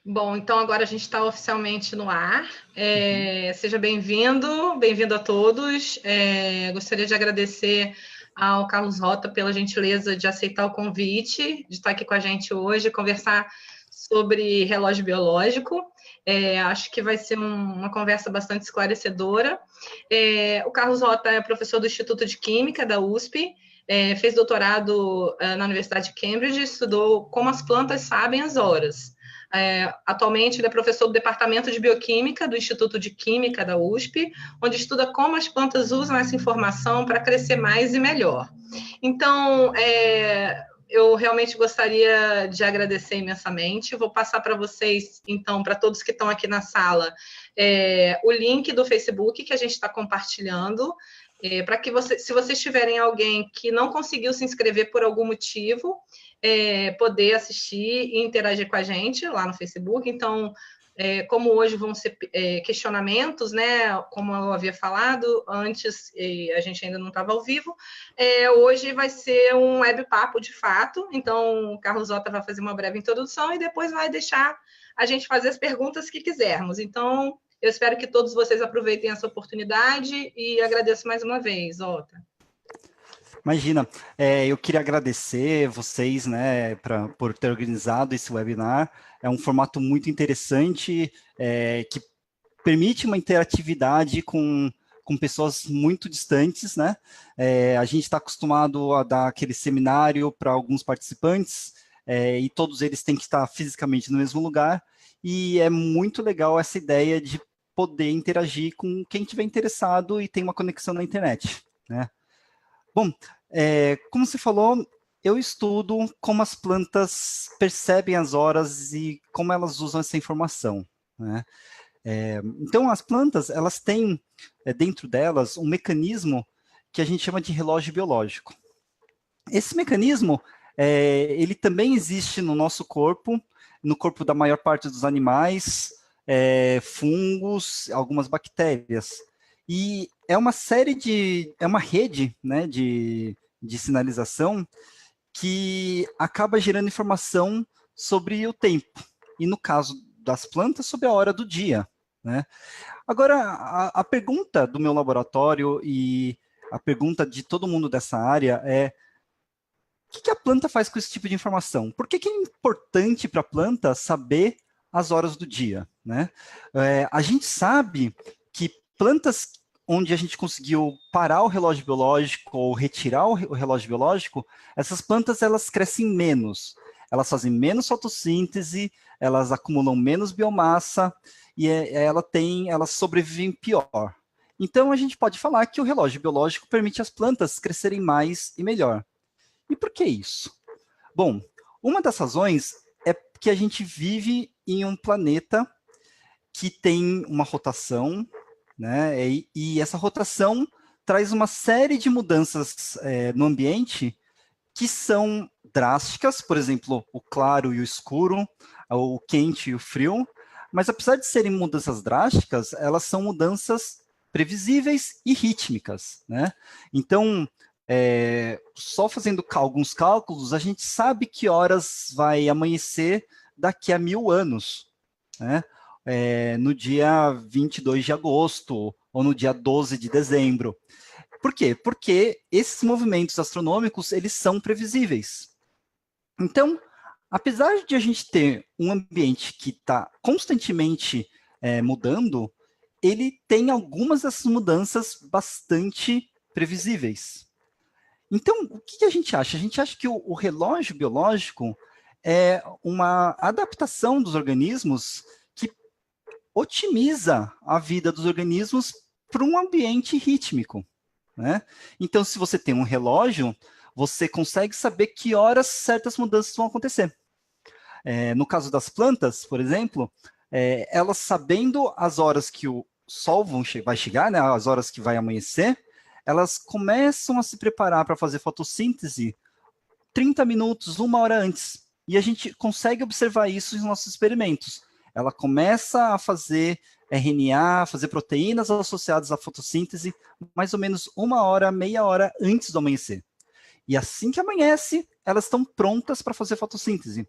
Bom, então agora a gente está oficialmente no ar. Uhum. Seja bem-vindo, bem-vindo a todos. Gostaria de agradecer ao Carlos Rota pela gentileza de aceitar o convite, de estar aqui com a gente hoje, conversar sobre relógio biológico. Acho que vai ser uma conversa bastante esclarecedora. O Carlos Rota é professor do Instituto de Química da USP, fez doutorado na Universidade de Cambridge, estudou como as plantas sabem as horas. Atualmente, ele é professor do Departamento de Bioquímica do Instituto de Química da USP, onde estuda como as plantas usam essa informação para crescer mais e melhor. Então, eu realmente gostaria de agradecer imensamente. Vou passar para vocês, então, para todos que estão aqui na sala, o link do Facebook que a gente está compartilhando, para que se vocês tiverem alguém que não conseguiu se inscrever por algum motivo, poder assistir e interagir com a gente lá no Facebook. Então, como hoje vão ser questionamentos, né? Como eu havia falado antes, a gente ainda não estava ao vivo, hoje vai ser um web papo de fato. Então, o Carlos Otta vai fazer uma breve introdução e depois vai deixar a gente fazer as perguntas que quisermos. Então, eu espero que todos vocês aproveitem essa oportunidade e agradeço mais uma vez, Otta. Imagina, eu queria agradecer vocês, né, por ter organizado esse webinar. É um formato muito interessante, que permite uma interatividade com pessoas muito distantes, né? A gente está acostumado a dar aquele seminário para alguns participantes, e todos eles têm que estar fisicamente no mesmo lugar, e é muito legal essa ideia de poder interagir com quem estiver interessado e tem uma conexão na internet, né? Bom, como você falou, eu estudo como as plantas percebem as horas e como elas usam essa informação, né? Então, as plantas, elas têm dentro delas um mecanismo que a gente chama de relógio biológico. Esse mecanismo, ele também existe no nosso corpo, no corpo da maior parte dos animais, fungos, algumas bactérias. E é uma série é uma rede, né, de sinalização que acaba gerando informação sobre o tempo. E no caso das plantas, sobre a hora do dia, né? Agora, a pergunta do meu laboratório e a pergunta de todo mundo dessa área é: o que a planta faz com esse tipo de informação? Por que é importante para a planta saber as horas do dia, né? A gente sabe que plantas onde a gente conseguiu parar o relógio biológico ou retirar o relógio biológico, essas plantas elas crescem menos, elas fazem menos fotossíntese, elas acumulam menos biomassa e elas sobrevivem pior. Então a gente pode falar que o relógio biológico permite às plantas crescerem mais e melhor. E por que isso? Bom, uma das razões é que a gente vive em um planeta que tem uma rotação, né? E essa rotação traz uma série de mudanças no ambiente que são drásticas, por exemplo, o claro e o escuro, o quente e o frio, mas apesar de serem mudanças drásticas, elas são mudanças previsíveis e rítmicas, né? Então, só fazendo alguns cálculos, a gente sabe que horas vai amanhecer daqui a 1000 anos, né? No dia 22 de agosto ou no dia 12 de dezembro. Por quê? Porque esses movimentos astronômicos, eles são previsíveis. Então, apesar de a gente ter um ambiente que está constantemente mudando, ele tem algumas dessas mudanças bastante previsíveis. Então, o que a gente acha? A gente acha que o relógio biológico é uma adaptação dos organismos que otimiza a vida dos organismos para um ambiente rítmico, né? Então, se você tem um relógio, você consegue saber que horas certas mudanças vão acontecer. No caso das plantas, por exemplo, elas sabendo as horas que o sol vai chegar, né, as horas que vai amanhecer, elas começam a se preparar para fazer fotossíntese 30 minutos, 1 hora antes. E a gente consegue observar isso nos nossos experimentos. Ela começa a fazer RNA, fazer proteínas associadas à fotossíntese, mais ou menos 1 hora, meia hora antes do amanhecer. E assim que amanhece, elas estão prontas para fazer fotossíntese.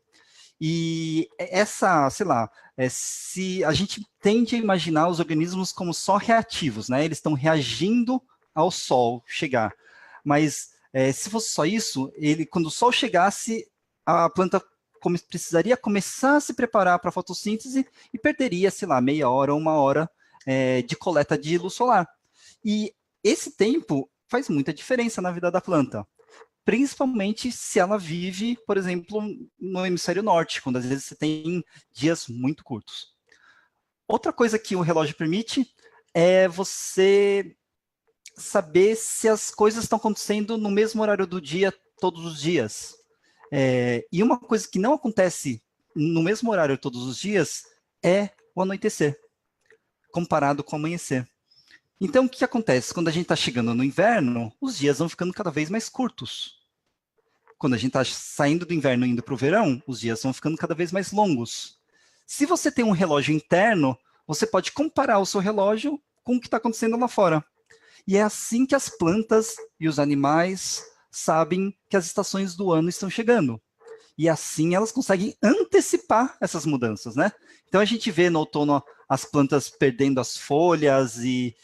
E essa, sei lá, se a gente tende a imaginar os organismos como só reativos, né? Eles estão reagindo ao sol chegar. Mas se fosse só isso, quando o sol chegasse, a planta precisaria começar a se preparar para a fotossíntese e perderia, sei lá, meia hora ou uma hora de coleta de luz solar. E esse tempo faz muita diferença na vida da planta, principalmente se ela vive, por exemplo, no hemisfério norte, quando às vezes você tem dias muito curtos. Outra coisa que o relógio permite é você saber se as coisas estão acontecendo no mesmo horário do dia todos os dias. E uma coisa que não acontece no mesmo horário todos os dias é o anoitecer, comparado com o amanhecer. Então, o que acontece? Quando a gente está chegando no inverno, os dias vão ficando cada vez mais curtos. Quando a gente está saindo do inverno e indo para o verão, os dias vão ficando cada vez mais longos. Se você tem um relógio interno, você pode comparar o seu relógio com o que está acontecendo lá fora. E é assim que as plantas e os animais sabem que as estações do ano estão chegando. E assim elas conseguem antecipar essas mudanças, né? Então a gente vê no outono as plantas perdendo as folhas e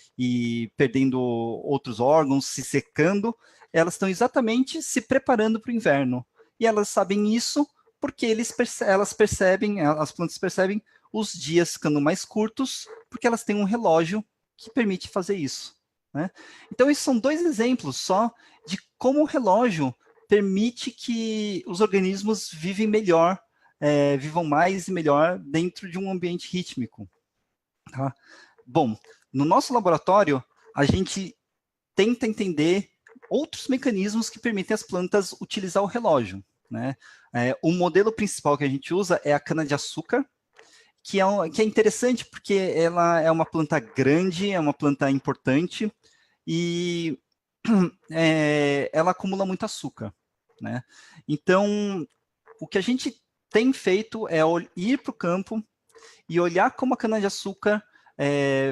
perdendo outros órgãos, se secando. Elas estão exatamente se preparando para o inverno. E elas sabem isso porque elas percebem, as plantas percebem os dias ficando mais curtos, porque elas têm um relógio que permite fazer isso, né? Então, esses são dois exemplos só de como o relógio permite que os organismos vivam mais e melhor dentro de um ambiente rítmico. Tá? Bom, no nosso laboratório, a gente tenta entender outros mecanismos que permitem às plantas utilizar o relógio, né? O modelo principal que a gente usa é a cana-de-açúcar, que é interessante porque ela é uma planta grande, é uma planta importante, e ela acumula muito açúcar, né? Então, o que a gente tem feito é ir para o campo e olhar como a cana-de-açúcar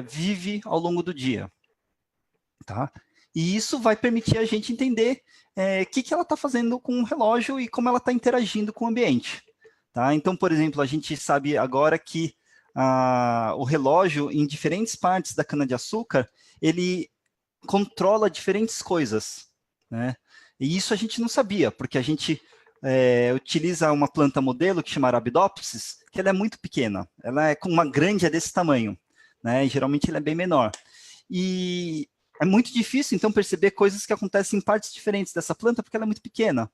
vive ao longo do dia, tá? E isso vai permitir a gente entender o que ela está fazendo com o relógio e como ela está interagindo com o ambiente, tá? Então, por exemplo, a gente sabe agora que o relógio, em diferentes partes da cana-de-açúcar, ele controla diferentes coisas, né? E isso a gente não sabia, porque a gente utiliza uma planta modelo que chama Arabidopsis, que ela é muito pequena, ela é com uma grande desse tamanho, né? E geralmente ela é bem menor. E é muito difícil, então, perceber coisas que acontecem em partes diferentes dessa planta, porque ela é muito pequena.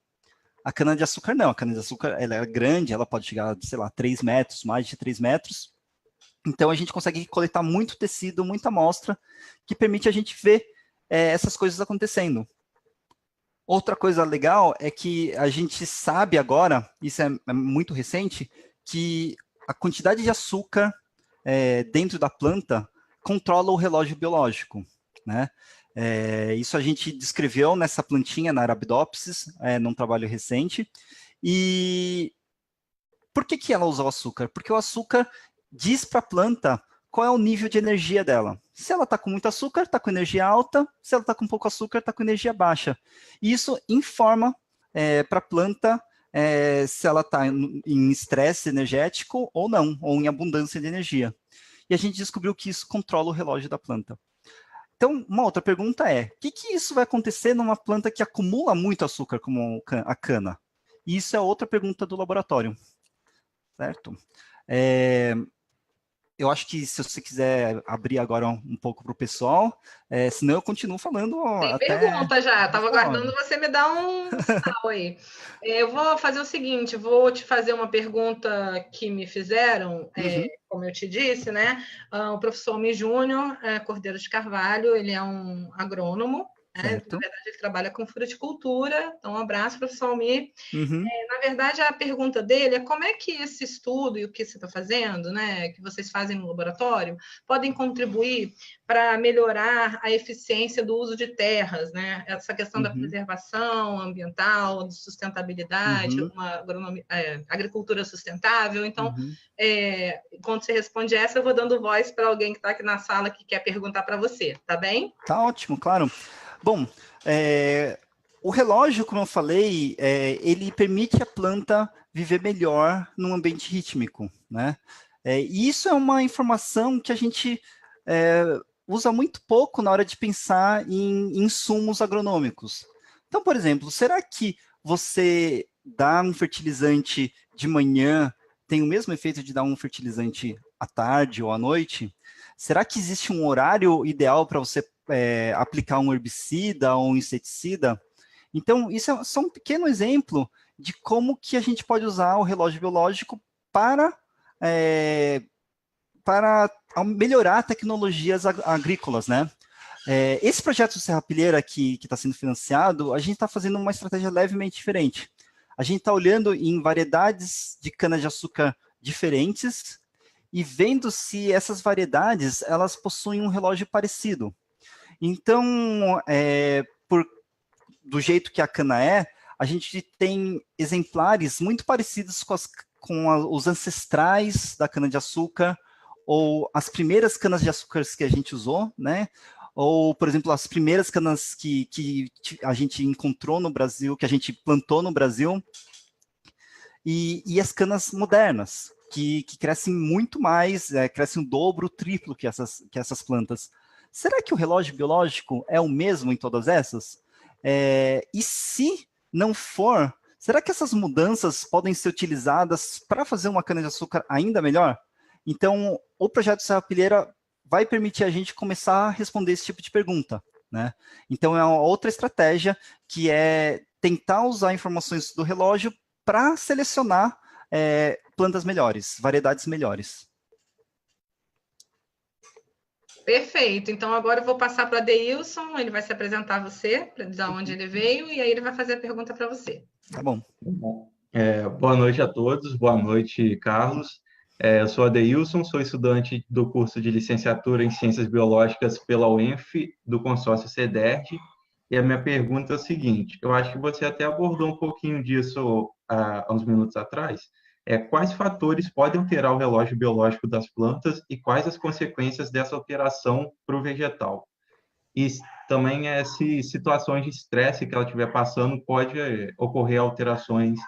A cana-de-açúcar não, a cana-de-açúcar ela é grande, ela pode chegar, sei lá, 3 metros, mais de 3 metros. Então, a gente consegue coletar muito tecido, muita amostra, que permite a gente ver essas coisas acontecendo. Outra coisa legal é que a gente sabe agora, isso é muito recente, que a quantidade de açúcar dentro da planta controla o relógio biológico, né? Isso a gente descreveu nessa plantinha, na Arabidopsis, num trabalho recente. E por que ela usa o açúcar? Porque o açúcar diz para a planta qual é o nível de energia dela. Se ela está com muito açúcar, está com energia alta. Se ela está com pouco açúcar, está com energia baixa. E isso informa para a planta se ela está em estresse energético ou não, ou em abundância de energia. E a gente descobriu que isso controla o relógio da planta. Então, uma outra pergunta é, o que isso vai acontecer numa planta que acumula muito açúcar, como a cana? E isso é outra pergunta do laboratório, certo? Eu acho que se você quiser abrir agora um pouco para o pessoal, senão eu continuo falando Tem até pergunta já, estava essa hora. aguardando você me dar um sinal aí. Eu vou fazer o seguinte, vou te fazer uma pergunta que me fizeram, Uhum, como eu te disse, né? O professor Mi Júnior Cordeiro de Carvalho, ele é um agrônomo, né? Na certo. verdade, ele trabalha com fruticultura. Então, um abraço, professor Mi. Uhum, Na verdade, a pergunta dele é como é que esse estudo e o que você está fazendo, né, que vocês fazem no laboratório, podem contribuir para melhorar a eficiência do uso de terras, né? Essa questão da uhum, preservação ambiental, de sustentabilidade, uhum, uma agricultura sustentável. Então, uhum. quando você responde essa, eu vou dando voz para alguém que está aqui na sala que quer perguntar para você, tá bem? Tá ótimo, claro. Bom, O relógio, como eu falei, ele permite a planta viver melhor num ambiente rítmico, né? E isso é uma informação que a gente usa muito pouco na hora de pensar em insumos agronômicos. Então, por exemplo, será que você dá um fertilizante de manhã tem o mesmo efeito de dar um fertilizante à tarde ou à noite? Será que existe um horário ideal para você aplicar um herbicida ou um inseticida? Então, isso é só um pequeno exemplo de como que a gente pode usar o relógio biológico para, para melhorar tecnologias agrícolas, né? Esse projeto do Serrapilheira que está sendo financiado, a gente está fazendo uma estratégia levemente diferente. A gente está olhando em variedades de cana-de-açúcar diferentes e vendo se essas variedades elas possuem um relógio parecido. Então, do jeito que a cana a gente tem exemplares muito parecidos com os ancestrais da cana-de-açúcar, ou as primeiras canas-de-açúcar que a gente usou, né? Ou, por exemplo, as primeiras canas que a gente encontrou no Brasil, que a gente plantou no Brasil, e as canas modernas, que crescem muito mais, crescem o dobro, o triplo que essas plantas. Será que o relógio biológico é o mesmo em todas essas? E se não for, será que essas mudanças podem ser utilizadas para fazer uma cana-de-açúcar ainda melhor? Então, o projeto Serrapilheira vai permitir a gente começar a responder esse tipo de pergunta, né? Então, é uma outra estratégia que é tentar usar informações do relógio para selecionar plantas melhores, variedades melhores. Perfeito. Então, agora eu vou passar para o Adeilson, ele vai se apresentar a você, de onde ele veio, e aí ele vai fazer a pergunta para você. Tá bom. Boa noite a todos, boa noite, Carlos. Eu sou Adeilson, sou estudante do curso de licenciatura em Ciências Biológicas pela UENF, do consórcio CEDERJ, e a minha pergunta é o seguinte, eu acho que você até abordou um pouquinho disso há uns minutos atrás, quais fatores podem alterar o relógio biológico das plantas e quais as consequências dessa alteração para o vegetal? E também se situações de estresse que ela estiver passando, pode ocorrer alterações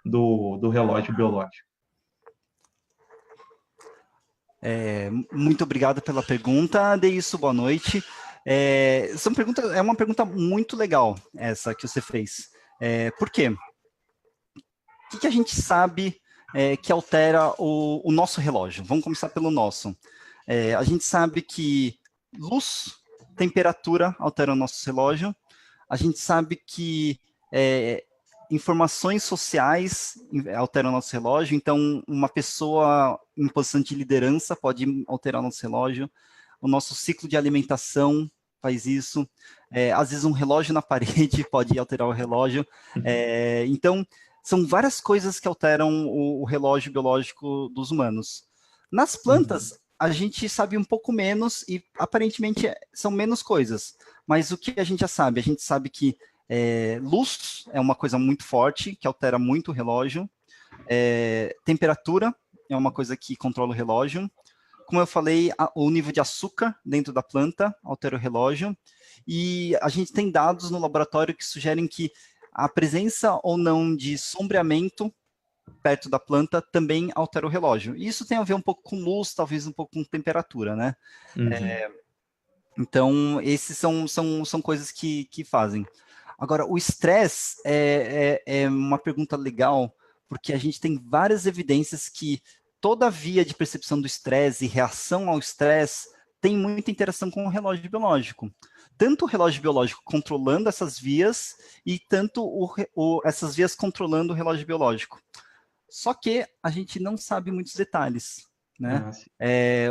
do relógio biológico. Muito obrigado pela pergunta, Deilson, boa noite. É uma pergunta muito legal, essa que você fez. Por quê? O que a gente sabe que altera o nosso relógio? Vamos começar pelo nosso. A gente sabe que luz, temperatura alteram o nosso relógio. A gente sabe que informações sociais alteram o nosso relógio. Então, uma pessoa em posição de liderança pode alterar o nosso relógio. O nosso ciclo de alimentação faz isso. Às vezes, um relógio na parede pode alterar o relógio. Então, são várias coisas que alteram o relógio biológico dos humanos. Nas plantas, a gente sabe um pouco menos e, aparentemente, são menos coisas. Mas o que a gente já sabe? A gente sabe que luz é uma coisa muito forte, que altera muito o relógio. Temperatura é uma coisa que controla o relógio. Como eu falei, o nível de açúcar dentro da planta altera o relógio. E a gente tem dados no laboratório que sugerem que a presença ou não de sombreamento perto da planta também altera o relógio. E isso tem a ver um pouco com luz, talvez um pouco com temperatura, né? Então, esses são coisas que fazem. Agora, o estresse é uma pergunta legal, porque a gente tem várias evidências que toda a via de percepção do estresse e reação ao estresse tem muita interação com o relógio biológico. Tanto o relógio biológico controlando essas vias e tanto essas vias controlando o relógio biológico. Só que a gente não sabe muitos detalhes, né?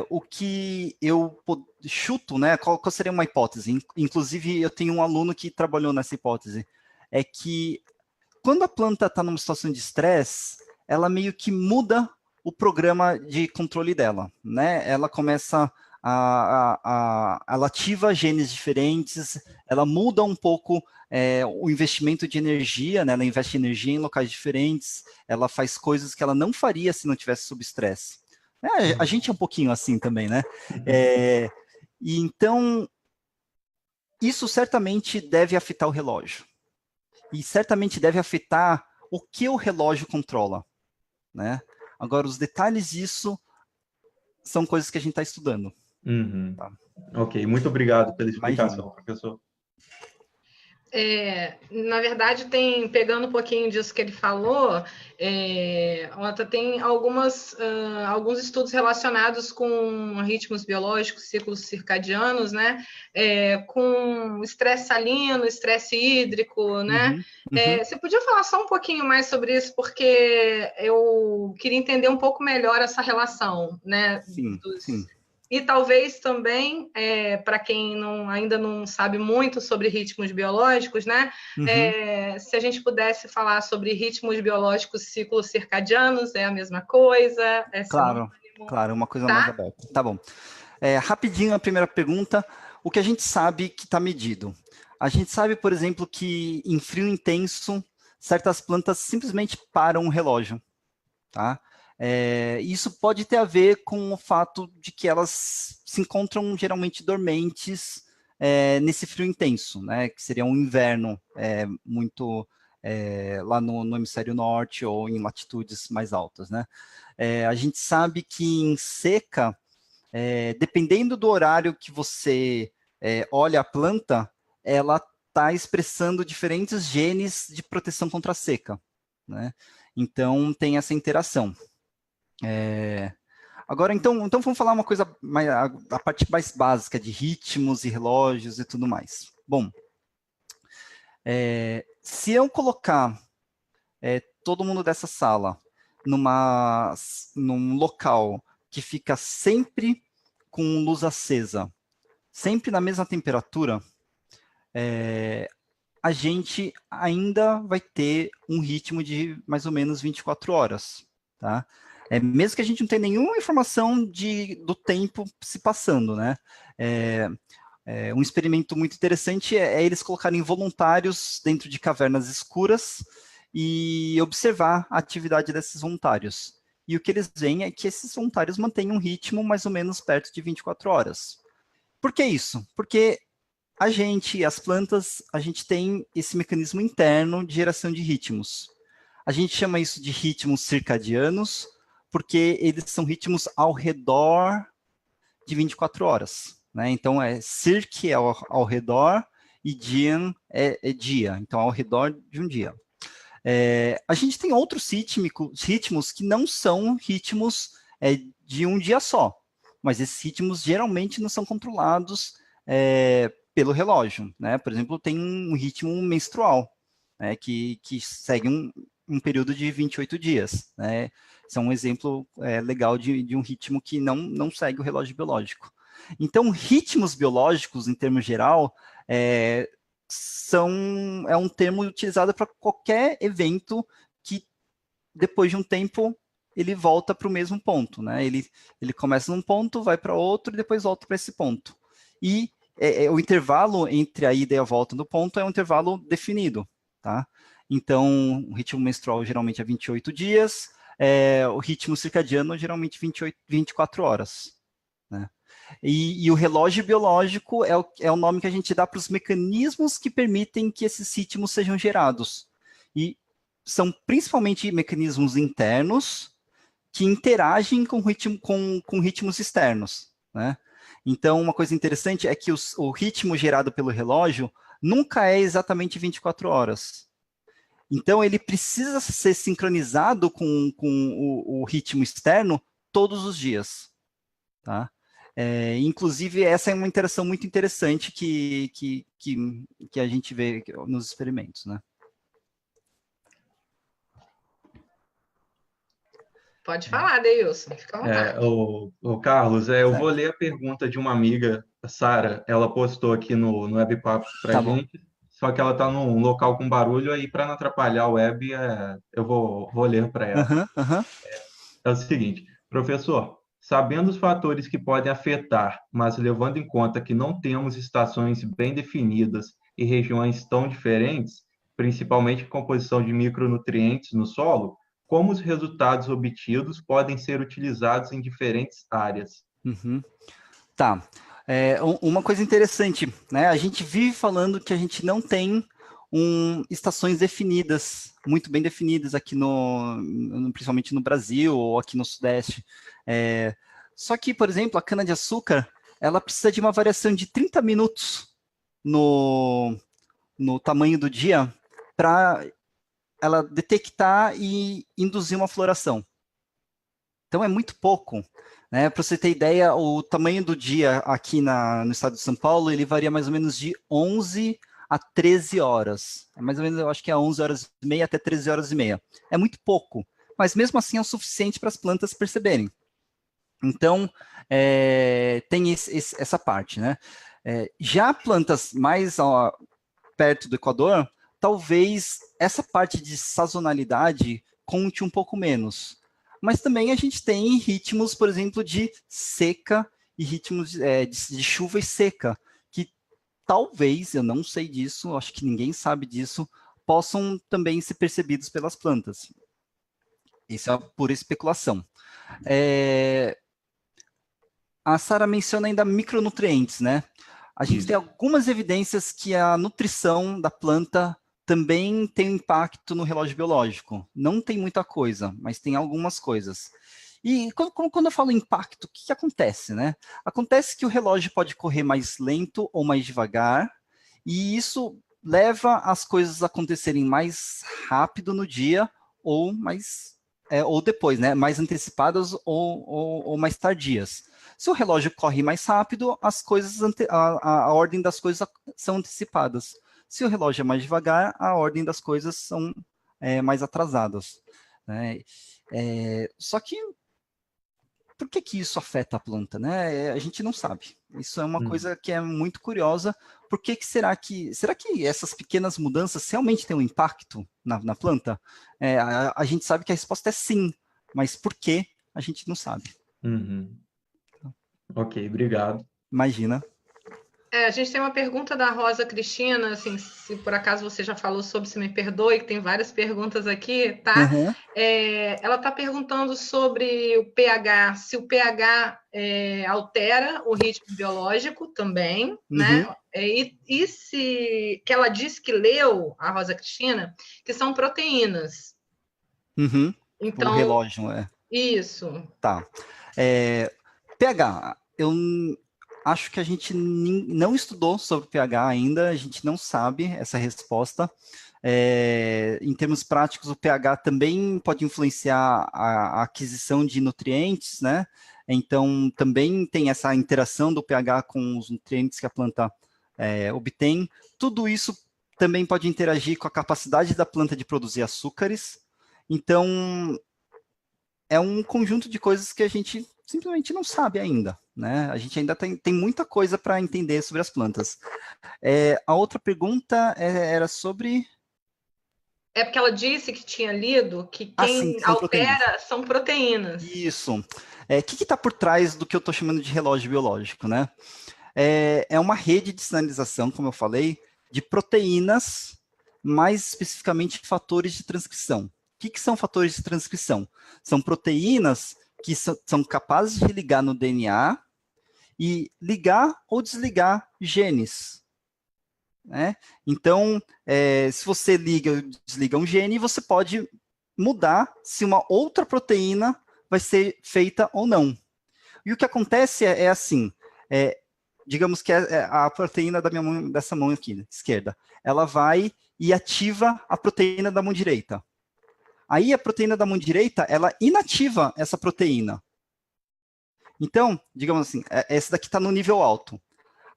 O que eu chuto, né? Qual seria uma hipótese? Inclusive, eu tenho um aluno que trabalhou nessa hipótese. É que quando a planta está numa situação de estresse, ela meio que muda o programa de controle dela, né? Ela começa ela ativa genes diferentes, ela muda um pouco o investimento de energia, né? Ela investe energia em locais diferentes, ela faz coisas que ela não faria se não tivesse sob estresse. A gente é um pouquinho assim também, né? E então, isso certamente deve afetar o relógio. e certamente deve afetar o que o relógio controla, né? Agora, os detalhes disso são coisas que a gente está estudando. Uhum. Tá? Ok, muito obrigado pela explicação, Imagina. professor. Na verdade, pegando um pouquinho disso que ele falou, Ota, tem alguns estudos relacionados com ritmos biológicos, ciclos circadianos, né? Com estresse salino, estresse hídrico, né? Você podia falar só um pouquinho mais sobre isso, porque eu queria entender um pouco melhor essa relação, né? Sim, sim. E talvez também, para quem ainda não sabe muito sobre ritmos biológicos, né? Se a gente pudesse falar sobre ritmos biológicos ciclos circadianos, é a mesma coisa? Claro, uma coisa mais aberta. Tá bom. Rapidinho a primeira pergunta, o que a gente sabe que está medido? A gente sabe, por exemplo, que em frio intenso, certas plantas simplesmente param o relógio, tá? Isso pode ter a ver com o fato de que elas se encontram geralmente dormentes nesse frio intenso, né? Que seria um inverno muito lá no hemisfério norte ou em latitudes mais altas, né? A gente sabe que em seca, dependendo do horário que você olha a planta, ela está expressando diferentes genes de proteção contra a seca, né? Então tem essa interação. Agora, então vamos falar uma coisa, a parte mais básica de ritmos e relógios e tudo mais. Bom, se eu colocar todo mundo dessa sala num local que fica sempre com luz acesa, sempre na mesma temperatura, a gente ainda vai ter um ritmo de mais ou menos 24 horas, tá? Mesmo que a gente não tenha nenhuma informação do tempo se passando, né? Um experimento muito interessante é eles colocarem voluntários dentro de cavernas escuras e observar a atividade desses voluntários. E o que eles veem é que esses voluntários mantêm um ritmo mais ou menos perto de 24 horas. Por que isso? Porque as plantas, a gente tem esse mecanismo interno de geração de ritmos. A gente chama isso de ritmos circadianos, porque eles são ritmos ao redor de 24 horas. Né? Então, circ é ao redor e dian é dia. Então, ao redor de um dia. A gente tem outros ritmos que não são ritmos de um dia só. Mas esses ritmos geralmente não são controlados pelo relógio. Né? Por exemplo, tem um ritmo menstrual, né? que segue um período de 28 dias. Né? Isso é um exemplo legal de um ritmo que não segue o relógio biológico. Então, ritmos biológicos, em termos geral, é um termo utilizado para qualquer evento que, depois de um tempo, ele volta para o mesmo ponto. Né? Ele começa num ponto, vai para outro e depois volta para esse ponto. E o intervalo entre a ida e a volta do ponto é um intervalo definido. Tá? Então, o ritmo menstrual geralmente é 28 dias, o ritmo circadiano geralmente 24 horas. Né? E o relógio biológico é o nome que a gente dá para os mecanismos que permitem que esses ritmos sejam gerados. E são principalmente mecanismos internos que interagem com ritmos externos. Né? Então, uma coisa interessante é que o ritmo gerado pelo relógio nunca é exatamente 24 horas. Então, ele precisa ser sincronizado com o ritmo externo todos os dias. Tá? Inclusive, essa é uma interação muito interessante que a gente vê nos experimentos. Né? Pode falar, Deilson, fica à vontade. O Carlos, eu vou ler a pergunta de uma amiga, Sara. Ela postou aqui no Webpapo para a gente, só que ela está num local com barulho, aí para não atrapalhar o web, eu vou ler para ela. É o seguinte, professor, sabendo os fatores que podem afetar, mas levando em conta que não temos estações bem definidas e regiões tão diferentes, principalmente composição de micronutrientes no solo, como os resultados obtidos podem ser utilizados em diferentes áreas? Tá. Uma coisa interessante, né? A gente vive falando que a gente não tem estações definidas, muito bem definidas aqui principalmente no Brasil ou aqui no Sudeste. Só que, por exemplo, a cana-de-açúcar, ela precisa de uma variação de 30 minutos no tamanho do dia para ela detectar e induzir uma floração. Então, é muito pouco. Né? Para você ter ideia, o tamanho do dia aqui no estado de São Paulo, ele varia mais ou menos de 11 a 13 horas. Mais ou menos, eu acho que é 11 horas e meia até 13 horas e meia. É muito pouco, mas mesmo assim é o suficiente para as plantas perceberem. Então, tem essa parte. Né? Já plantas mais perto do Equador, talvez essa parte de sazonalidade conte um pouco menos. Mas também a gente tem ritmos, por exemplo, de seca e ritmos de chuva e seca, que talvez, eu não sei disso, acho que ninguém sabe disso, possam também ser percebidos pelas plantas. Isso é pura especulação. A Sara menciona ainda micronutrientes, né? A gente tem algumas evidências que a nutrição da planta também tem um impacto no relógio biológico. Não tem muita coisa, mas tem algumas coisas. E quando eu falo impacto, o que acontece, né? Acontece que o relógio pode correr mais lento ou mais devagar, e isso leva as coisas a acontecerem mais rápido no dia ou ou depois, né? Mais antecipadas ou mais tardias. Se o relógio corre mais rápido, as coisas a ordem das coisas são antecipadas. Se o relógio é mais devagar, a ordem das coisas são mais atrasadas. Né? Só que, por que isso afeta a planta? Né? A gente não sabe. Isso é uma coisa que é muito curiosa. Por que será que essas pequenas mudanças realmente têm um impacto na planta? A gente sabe que a resposta é sim, mas por que a gente não sabe. Ok, obrigado. Imagina. A gente tem uma pergunta da Rosa Cristina, assim, se por acaso você já falou sobre, se me perdoe, que tem várias perguntas aqui, tá? Uhum. Ela está perguntando sobre o pH, se o pH altera o ritmo biológico também, né? E se que ela disse que leu, a Rosa Cristina, que são proteínas. Então, o relógio, Isso. Tá. pH, eu acho que a gente não estudou sobre pH ainda, a gente não sabe essa resposta. Em termos práticos, o pH também pode influenciar a aquisição de nutrientes, né? Então, também tem essa interação do pH com os nutrientes que a planta obtém. Tudo isso também pode interagir com a capacidade da planta de produzir açúcares. Então, é um conjunto de coisas que a gente simplesmente não sabe ainda, né? A gente ainda tem muita coisa para entender sobre as plantas. A outra pergunta era sobre... porque ela disse que tinha lido que quem altera são proteínas. Isso. O que está por trás do que eu estou chamando de relógio biológico, né? É uma rede de sinalização, como eu falei, de proteínas, mais especificamente fatores de transcrição. O que são fatores de transcrição? São proteínas que são capazes de ligar no DNA e ligar ou desligar genes. Né? Então, se você liga ou desliga um gene, você pode mudar se uma outra proteína vai ser feita ou não. E o que acontece é assim, digamos que a proteína dessa mão aqui, esquerda, ela vai e ativa a proteína da mão direita. Aí a proteína da mão direita, ela inativa essa proteína. Então, digamos assim, essa daqui está no nível alto.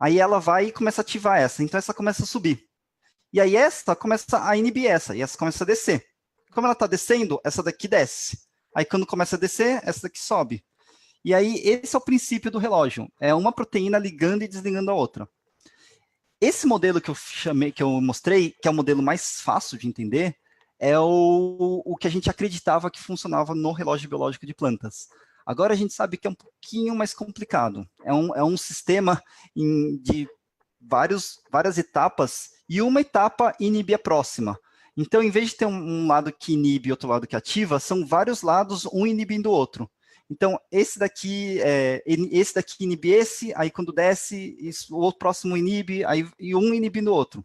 Aí ela vai e começa a ativar essa, então essa começa a subir. E aí essa começa a inibir essa, e essa começa a descer. Como ela está descendo, essa daqui desce. Aí quando começa a descer, essa daqui sobe. E aí esse é o princípio do relógio. É uma proteína ligando e desligando a outra. Esse modelo que eu mostrei, que é o modelo mais fácil de entender, é o que a gente acreditava que funcionava no relógio biológico de plantas. Agora a gente sabe que é um pouquinho mais complicado. É um sistema de várias etapas, e uma etapa inibe a próxima. Então, em vez de ter um lado que inibe e outro lado que ativa, são vários lados, um inibindo o outro. Então, esse daqui inibe esse, aí quando desce, o próximo inibe, aí, e um inibindo o outro.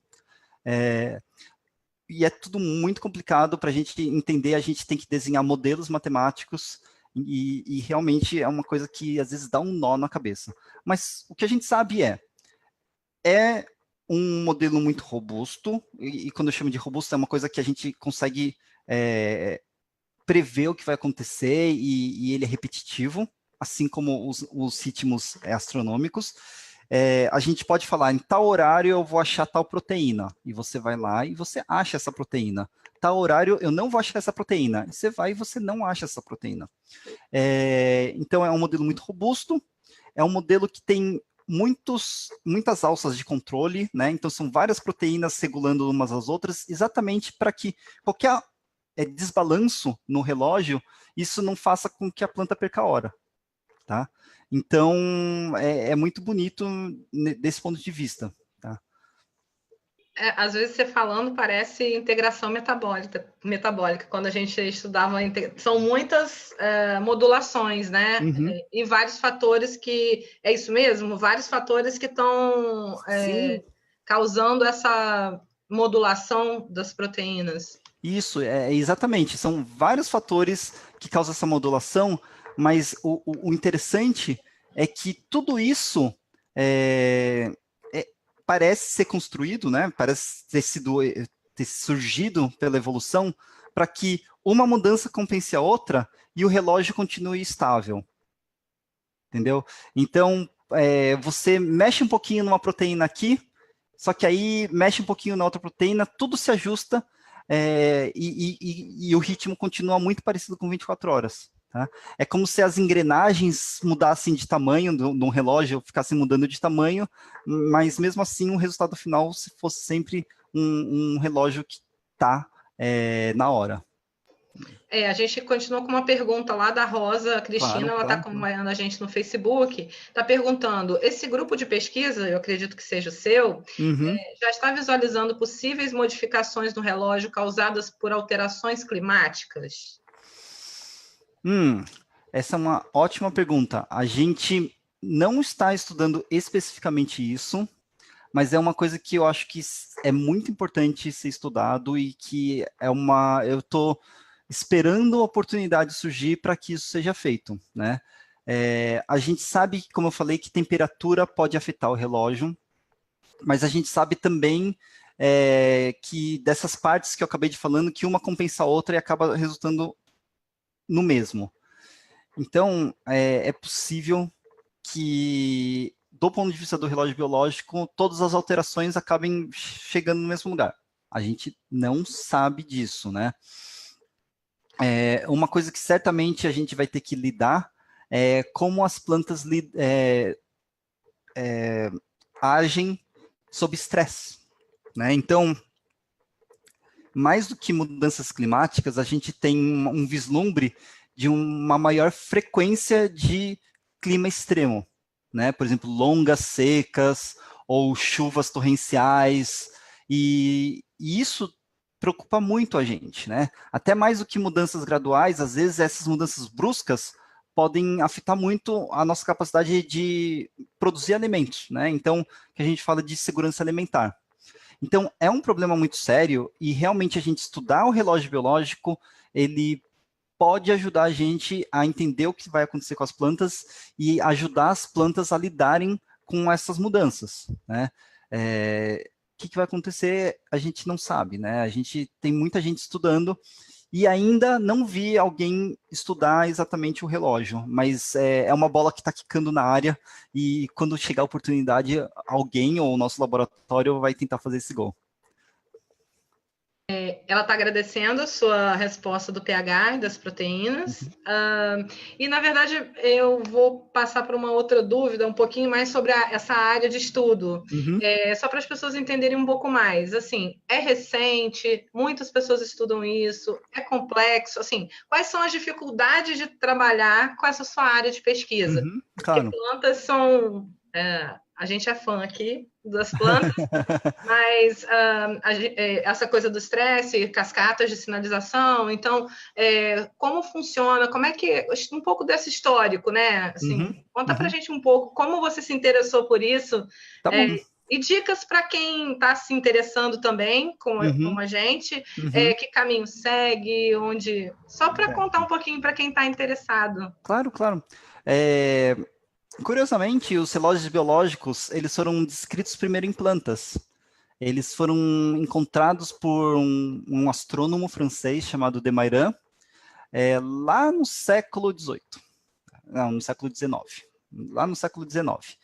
é tudo muito complicado para a gente entender, a gente tem que desenhar modelos matemáticos, e realmente é uma coisa que às vezes dá um nó na cabeça. Mas o que a gente sabe é um modelo muito robusto, e quando eu chamo de robusto, é uma coisa que a gente consegue prever o que vai acontecer, e ele é repetitivo, assim como os ritmos astronômicos. A gente pode falar, em tal horário eu vou achar tal proteína, e você vai lá e você acha essa proteína. Tal horário eu não vou achar essa proteína, você vai e você não acha essa proteína. Então é um modelo muito robusto, é um modelo que tem muitas alças de controle, né? Então são várias proteínas regulando umas às outras, exatamente para que qualquer desbalanço no relógio, isso não faça com que a planta perca a hora, tá? Então, é muito bonito desse ponto de vista, tá? Às vezes você falando parece integração metabólica, quando a gente estudava, são muitas modulações, né? Uhum. E vários fatores é isso mesmo? Vários fatores que estão causando essa modulação das proteínas. Isso, exatamente. São vários fatores que causam essa modulação, mas o interessante é que tudo isso parece ser construído, né? Parece ter surgido pela evolução para que uma mudança compense a outra e o relógio continue estável. Entendeu? Então, você mexe um pouquinho numa proteína aqui, só que aí mexe um pouquinho na outra proteína, tudo se ajusta, e o ritmo continua muito parecido com 24 horas. Tá? É como se as engrenagens mudassem de tamanho, de um relógio ficassem mudando de tamanho, mas mesmo assim o resultado final fosse sempre um relógio que está na hora. A gente continua com uma pergunta lá da Rosa Cristina, ela está acompanhando a gente no Facebook, está perguntando, esse grupo de pesquisa, eu acredito que seja o seu, já está visualizando possíveis modificações no relógio causadas por alterações climáticas? Essa é uma ótima pergunta. A gente não está estudando especificamente isso, mas é uma coisa que eu acho que é muito importante ser estudado e que eu estou esperando a oportunidade surgir para que isso seja feito, né? A gente sabe, como eu falei, que temperatura pode afetar o relógio, mas a gente sabe também que dessas partes que eu acabei de falando, que uma compensa a outra e acaba resultando no mesmo. Então, é possível que, do ponto de vista do relógio biológico, todas as alterações acabem chegando no mesmo lugar. A gente não sabe disso, né? Uma coisa que certamente a gente vai ter que lidar é como as plantas agem sob estresse, né? Então, mais do que mudanças climáticas, a gente tem um vislumbre de uma maior frequência de clima extremo, né? Por exemplo, longas secas ou chuvas torrenciais, e isso preocupa muito a gente, né? Até mais do que mudanças graduais, às vezes essas mudanças bruscas podem afetar muito a nossa capacidade de produzir alimentos, né? Então, que a gente fala de segurança alimentar. Então, é um problema muito sério, e realmente a gente estudar o relógio biológico, ele pode ajudar a gente a entender o que vai acontecer com as plantas e ajudar as plantas a lidarem com essas mudanças, né? O que vai acontecer, a gente não sabe, né? A gente tem muita gente estudando e ainda não vi alguém estudar exatamente o relógio, mas é uma bola que está quicando na área, e quando chegar a oportunidade, alguém ou o nosso laboratório vai tentar fazer esse gol. Ela está agradecendo a sua resposta do pH e das proteínas. E, na verdade, eu vou passar para uma outra dúvida, um pouquinho mais sobre essa área de estudo. Só para as pessoas entenderem um pouco mais. Assim, é recente, muitas pessoas estudam isso, é complexo. Assim, quais são as dificuldades de trabalhar com essa sua área de pesquisa? Claro. Porque plantas são... a gente é fã aqui das plantas, mas essa coisa do estresse, cascatas de sinalização, então, como funciona, como é que... Um pouco desse histórico, né? Assim, conta pra gente um pouco como você se interessou por isso. Tá bom. E dicas para quem está se interessando também, como a gente, que caminho segue, onde... Só para contar um pouquinho para quem está interessado. Claro, claro. Curiosamente, os relógios biológicos, eles foram descritos primeiro em plantas. Eles foram encontrados por um astrônomo francês chamado de Mairan, lá no século XVIII. Não, no século XIX. Lá no século XIX.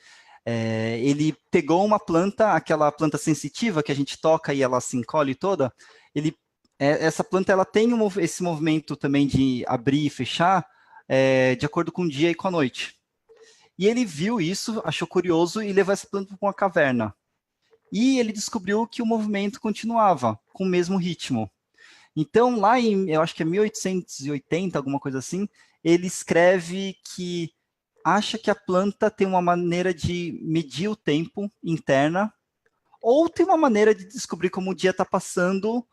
Ele pegou uma planta, aquela planta sensitiva que a gente toca e ela se encolhe toda. Essa planta ela tem esse movimento também de abrir e fechar de acordo com o dia e com a noite. E ele viu isso, achou curioso e levou essa planta para uma caverna. E ele descobriu que o movimento continuava com o mesmo ritmo. Então, lá eu acho que é 1880, alguma coisa assim, ele escreve que acha que a planta tem uma maneira de medir o tempo interna, ou tem uma maneira de descobrir como o dia está passando,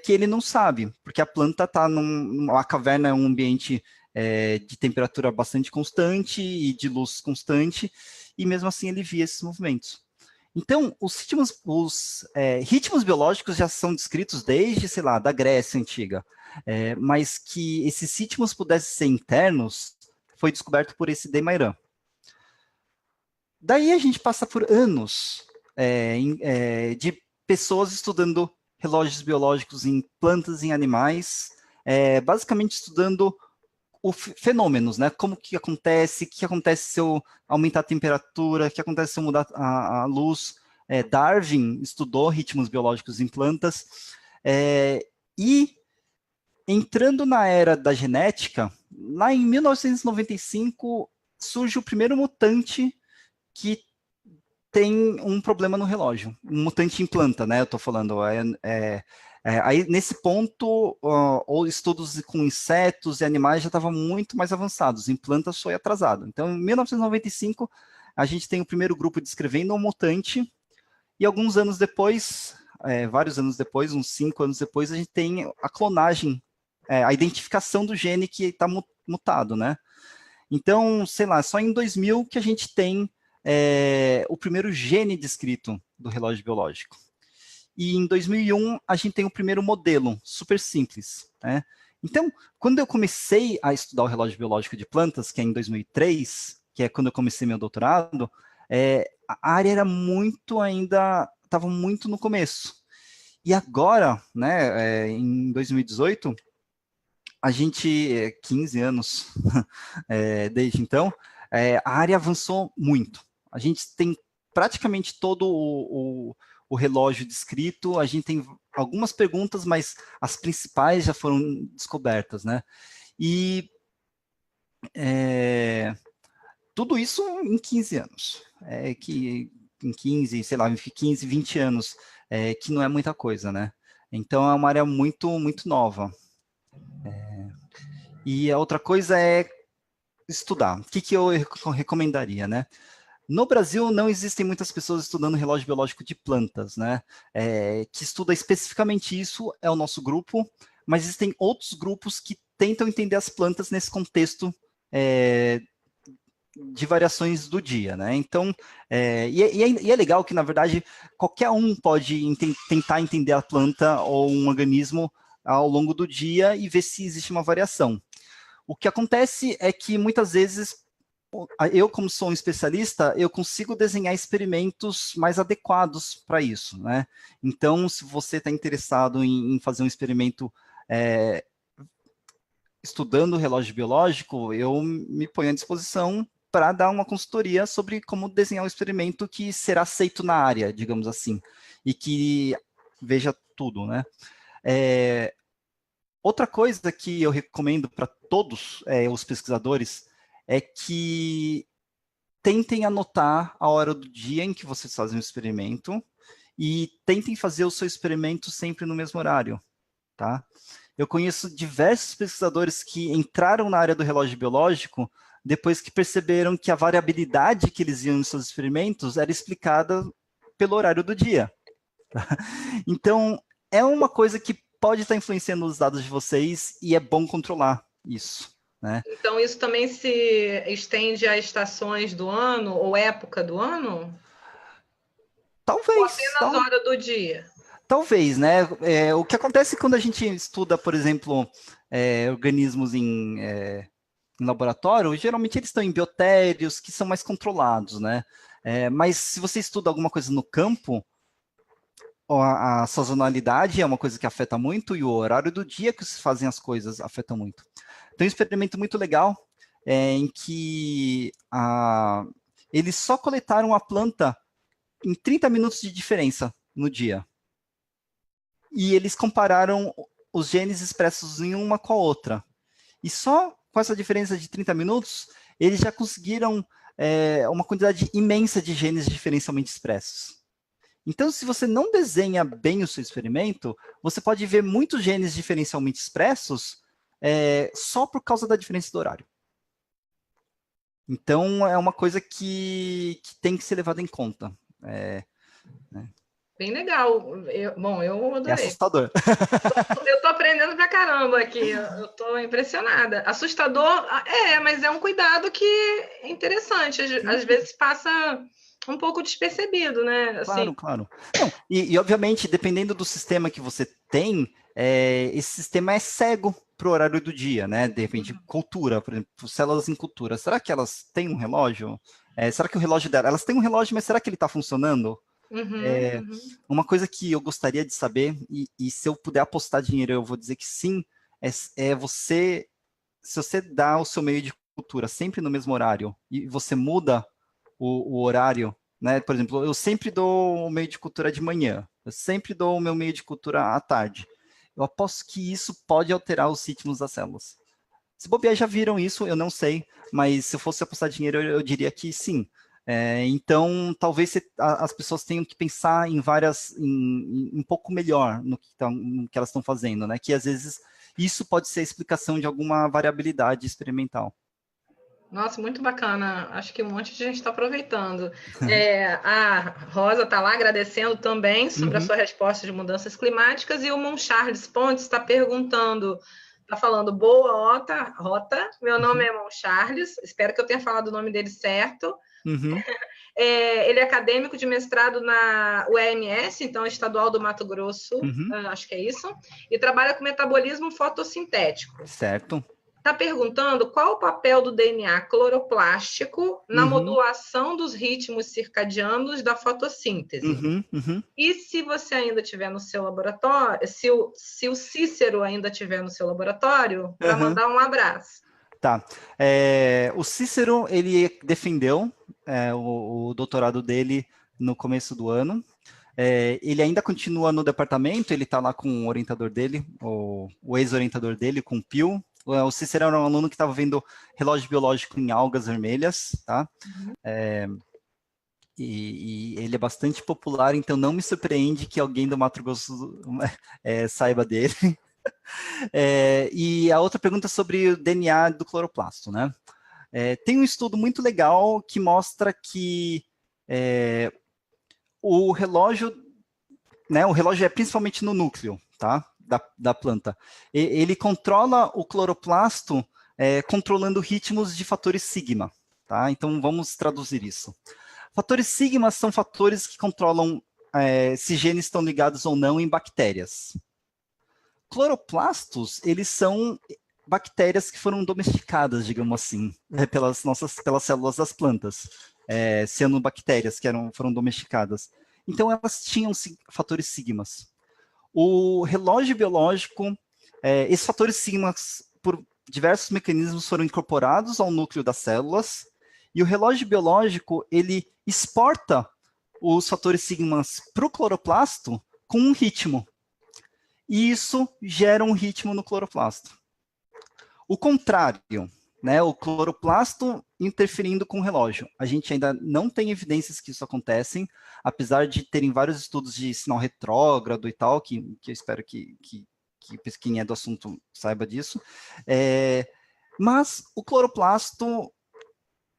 que ele não sabe, porque a planta está a caverna é um ambiente de temperatura bastante constante e de luz constante, e mesmo assim ele via esses movimentos. Então, os ritmos biológicos já são descritos desde, sei lá, da Grécia Antiga, mas que esses ritmos pudessem ser internos, foi descoberto por esse de Mairan. Daí a gente passa por anos de pessoas estudando relógios biológicos em plantas e em animais, basicamente estudando fenômenos, né? Como que acontece, o que acontece se eu aumentar a temperatura, o que acontece se eu mudar a luz. Darwin estudou ritmos biológicos em plantas, e entrando na era da genética, lá em 1995 surge o primeiro mutante que tem um problema no relógio, um mutante em planta, né? Eu estou falando, aí nesse ponto, os estudos com insetos e animais já estavam muito mais avançados, em plantas foi atrasado. Então, em 1995, a gente tem o primeiro grupo descrevendo um mutante, e alguns anos depois, vários anos depois, uns 5 anos depois, a gente tem a clonagem, a identificação do gene que está mutado, né? Então, sei lá, só em 2000 que a gente tem o primeiro gene descrito do relógio biológico. E em 2001, a gente tem o primeiro modelo, super simples, né? Então, quando eu comecei a estudar o relógio biológico de plantas, que é em 2003, que é quando eu comecei meu doutorado, a área era estava muito no começo. E agora, né, em 2018, a gente, 15 anos desde então, a área avançou muito. A gente tem praticamente todo o relógio descrito, a gente tem algumas perguntas, mas as principais já foram descobertas, né? E tudo isso em 15 anos, que em 15, sei lá, 15, 20 anos, que não é muita coisa, né? Então, é uma área muito, muito nova. E a outra coisa é estudar. O que eu recomendaria, né? No Brasil, não existem muitas pessoas estudando relógio biológico de plantas, né? Que estuda especificamente isso, é o nosso grupo, mas existem outros grupos que tentam entender as plantas nesse contexto de variações do dia, né? Então, e é legal que, na verdade, qualquer um pode tentar entender a planta ou um organismo ao longo do dia e ver se existe uma variação. O que acontece é que, muitas vezes, eu, como sou um especialista, eu consigo desenhar experimentos mais adequados para isso, né? Então, se você está interessado em fazer um experimento estudando o relógio biológico, eu me ponho à disposição para dar uma consultoria sobre como desenhar um experimento que será aceito na área, digamos assim, e que veja tudo, né? Outra coisa que eu recomendo para todos os pesquisadores é que tentem anotar a hora do dia em que vocês fazem o experimento e tentem fazer o seu experimento sempre no mesmo horário, tá? Eu conheço diversos pesquisadores que entraram na área do relógio biológico depois que perceberam que a variabilidade que eles viam nos seus experimentos era explicada pelo horário do dia. Tá? Então, é uma coisa que pode estar influenciando os dados de vocês e é bom controlar isso, né? Então, isso também se estende a estações do ano ou época do ano? Ou Talvez, apenas hora do dia? talvez, né? O que acontece quando a gente estuda, por exemplo, organismos em laboratório, geralmente eles estão em biotérios que são mais controlados, né? Mas se você estuda alguma coisa no campo, a sazonalidade é uma coisa que afeta muito e o horário do dia que se fazem as coisas afeta muito. Tem um experimento muito legal em que eles só coletaram a planta em 30 minutos de diferença no dia. E eles compararam os genes expressos em uma com a outra. E só com essa diferença de 30 minutos, eles já conseguiram uma quantidade imensa de genes diferencialmente expressos. Então, se você não desenha bem o seu experimento, você pode ver muitos genes diferencialmente expressos só por causa da diferença do horário. Então, é uma coisa que tem que ser levada em conta. Né? Bem legal. Eu É adorei. assustador. Eu tô aprendendo pra caramba aqui. Eu tô impressionada. Assustador, mas é um cuidado que é interessante. Às vezes passa um pouco despercebido, né? Assim, Claro. Não, obviamente, dependendo do sistema que você tem, esse sistema é cego para o horário do dia, né? De repente, cultura, por exemplo, células em cultura. Será que elas têm um relógio? Será que o relógio dela... Elas têm um relógio, mas será que ele está funcionando? Uma coisa que eu gostaria de saber, e se eu puder apostar dinheiro, eu vou dizer que sim, você... Se você dá o seu meio de cultura sempre no mesmo horário, e você muda o horário, né? Por exemplo, eu sempre dou o meio de cultura de manhã, eu sempre dou o meu meio de cultura à tarde. Eu aposto que isso pode alterar os ritmos das células. Se bobear, já viram isso, eu não sei, mas se eu fosse apostar dinheiro, eu diria que sim. Então, talvez as pessoas tenham que pensar em um pouco melhor no que elas estão fazendo, né? Que às vezes isso pode ser a explicação de alguma variabilidade experimental. nossa, muito bacana. Acho que um monte de gente está aproveitando. A Rosa está lá agradecendo também sobre a sua resposta de mudanças climáticas, e o Mon Charles Pontes está perguntando, está falando, boa rota, meu nome é Mon Charles, espero que eu tenha falado o nome dele certo. Ele é acadêmico de mestrado na UEMS, então Estadual do Mato Grosso, acho que é isso, e trabalha com metabolismo fotossintético. Certo. Está perguntando qual o papel do DNA cloroplástico na modulação dos ritmos circadianos da fotossíntese. E se você ainda tiver no seu laboratório, se o Cícero ainda tiver no seu laboratório, para mandar um abraço. Tá. O Cícero, ele defendeu o doutorado dele no começo do ano. Ele ainda continua no departamento, ele está lá com o orientador dele, o ex-orientador dele, com o Pio. O Cícero era um aluno que estava vendo relógio biológico em algas vermelhas, tá? E ele é bastante popular, então não me surpreende que alguém do Mato Grosso saiba dele. E a outra pergunta é sobre o DNA do cloroplasto, né? Tem um estudo muito legal que mostra que o relógio é principalmente no núcleo, tá? Da planta. Ele controla o cloroplasto controlando ritmos de fatores sigma, tá? Então vamos traduzir isso. Fatores sigma são fatores que controlam se genes estão ligados ou não em bactérias. Cloroplastos, eles são bactérias que foram domesticadas, digamos assim, pelas células das plantas, cianobactérias que foram domesticadas. Então, elas tinham fatores sigmas. O relógio biológico, esses fatores sigmas, por diversos mecanismos, foram incorporados ao núcleo das células, e o relógio biológico, ele exporta os fatores sigmas para o cloroplasto com um ritmo. E isso gera um ritmo no cloroplasto. O contrário, né, o cloroplasto interferindo com o relógio. A gente ainda não tem evidências que isso acontece, apesar de terem vários estudos de sinal retrógrado e tal, que eu espero que quem é do assunto saiba disso. Mas o cloroplasto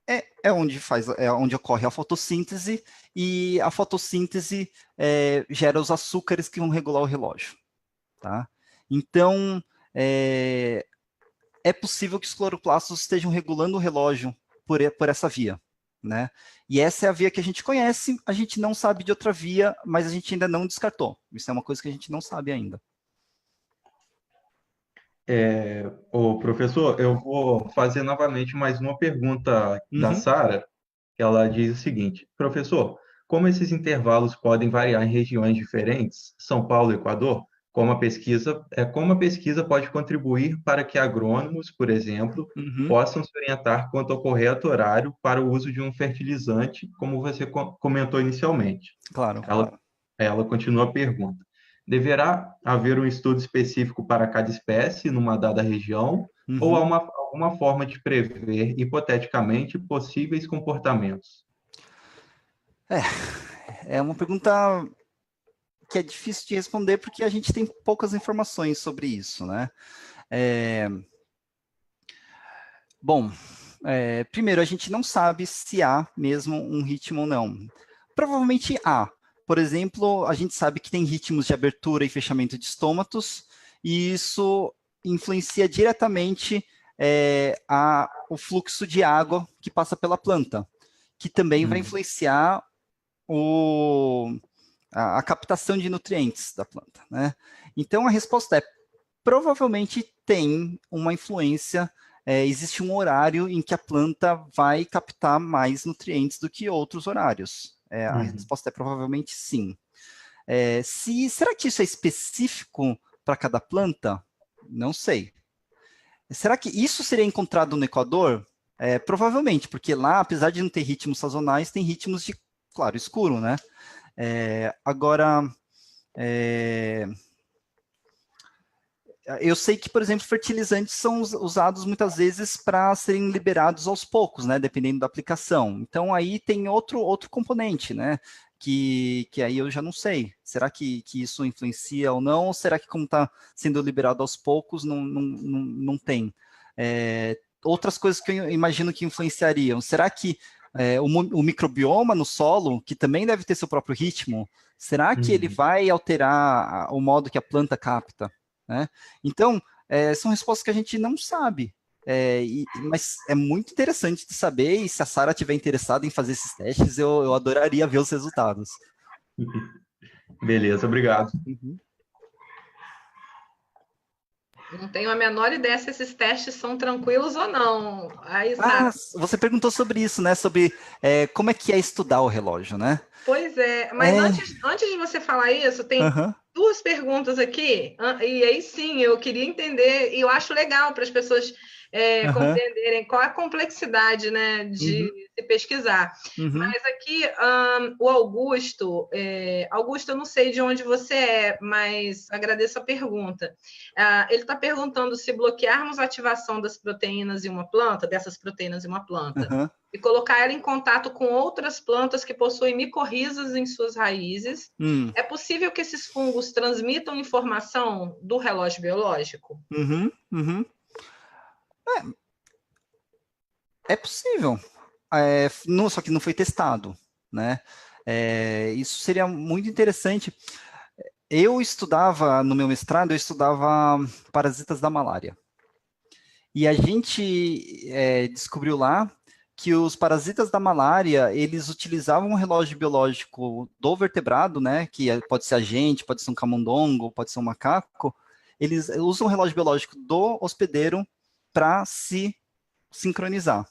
é onde ocorre a fotossíntese, e a fotossíntese gera os açúcares que vão regular o relógio. Tá? Então, é possível que os cloroplastos estejam regulando o relógio por essa via. né? E essa é a via que a gente conhece, a gente não sabe de outra via, mas a gente ainda não descartou. Isso é uma coisa que a gente não sabe ainda. O professor, eu vou fazer novamente mais uma pergunta da Uhum. Sara. Ela diz o seguinte: professor, como esses intervalos podem variar em regiões diferentes, São Paulo e Equador? Como a pesquisa pode contribuir para que agrônomos, por exemplo, Uhum. possam se orientar quanto ao correto horário para o uso de um fertilizante, como você comentou inicialmente? Claro, Ela, claro. ela continua a pergunta. Deverá haver um estudo específico para cada espécie numa dada região, ou há Uhum. alguma forma de prever, hipoteticamente, possíveis comportamentos? É uma pergunta que é difícil de responder porque a gente tem poucas informações sobre isso, né? É, bom, primeiro, a gente não sabe se há mesmo um ritmo ou não. Provavelmente há. Por exemplo, a gente sabe que tem ritmos de abertura e fechamento de estômatos, e isso influencia diretamente o fluxo de água que passa pela planta, que também vai influenciar a captação de nutrientes da planta, né? Então, a resposta é, provavelmente tem uma influência, existe um horário em que a planta vai captar mais nutrientes do que outros horários. A resposta é provavelmente sim. Será que isso é específico para cada planta? Não sei. Será que isso seria encontrado no Equador? Provavelmente, porque lá, apesar de não ter ritmos sazonais, tem ritmos de claro escuro, né? Agora, eu sei que, por exemplo, fertilizantes são usados muitas vezes para serem liberados aos poucos, né? Dependendo da aplicação. Então, aí tem outro componente, né? Que aí eu já não sei. Será que isso influencia ou não? Ou será que, como está sendo liberado aos poucos, não tem? Outras coisas que eu imagino que influenciariam. Será que o microbioma no solo, que também deve ter seu próprio ritmo, será que ele vai alterar o modo que a planta capta? Né? Então, são respostas que a gente não sabe. Mas é muito interessante de saber, e se a Sara estiver interessada em fazer esses testes, eu adoraria ver os resultados. Beleza, obrigado. Uhum. Não tenho a menor ideia se esses testes são tranquilos ou não. Aí, Sara. Você perguntou sobre isso, né? Sobre como é que é estudar o relógio, né? Pois é, mas antes de você falar isso, tem duas perguntas aqui, e aí sim, eu queria entender, e eu acho legal para as pessoas compreenderem qual é a complexidade, né, de se pesquisar. Mas aqui, o Augusto, Augusto, eu não sei de onde você é, mas agradeço a pergunta. Ele está perguntando se bloquearmos a ativação das proteínas em uma planta, dessas proteínas em uma planta, e colocar ela em contato com outras plantas que possuem micorrizas em suas raízes, é possível que esses fungos transmitam informação do relógio biológico? É possível, só que não foi testado, né? Isso seria muito interessante. Eu estudava, no meu mestrado, eu estudava parasitas da malária. E a gente descobriu lá que os parasitas da malária, eles utilizavam um relógio biológico do vertebrado, né, que pode ser a gente, pode ser um camundongo, pode ser um macaco, eles usam o relógio biológico do hospedeiro para se sincronizar.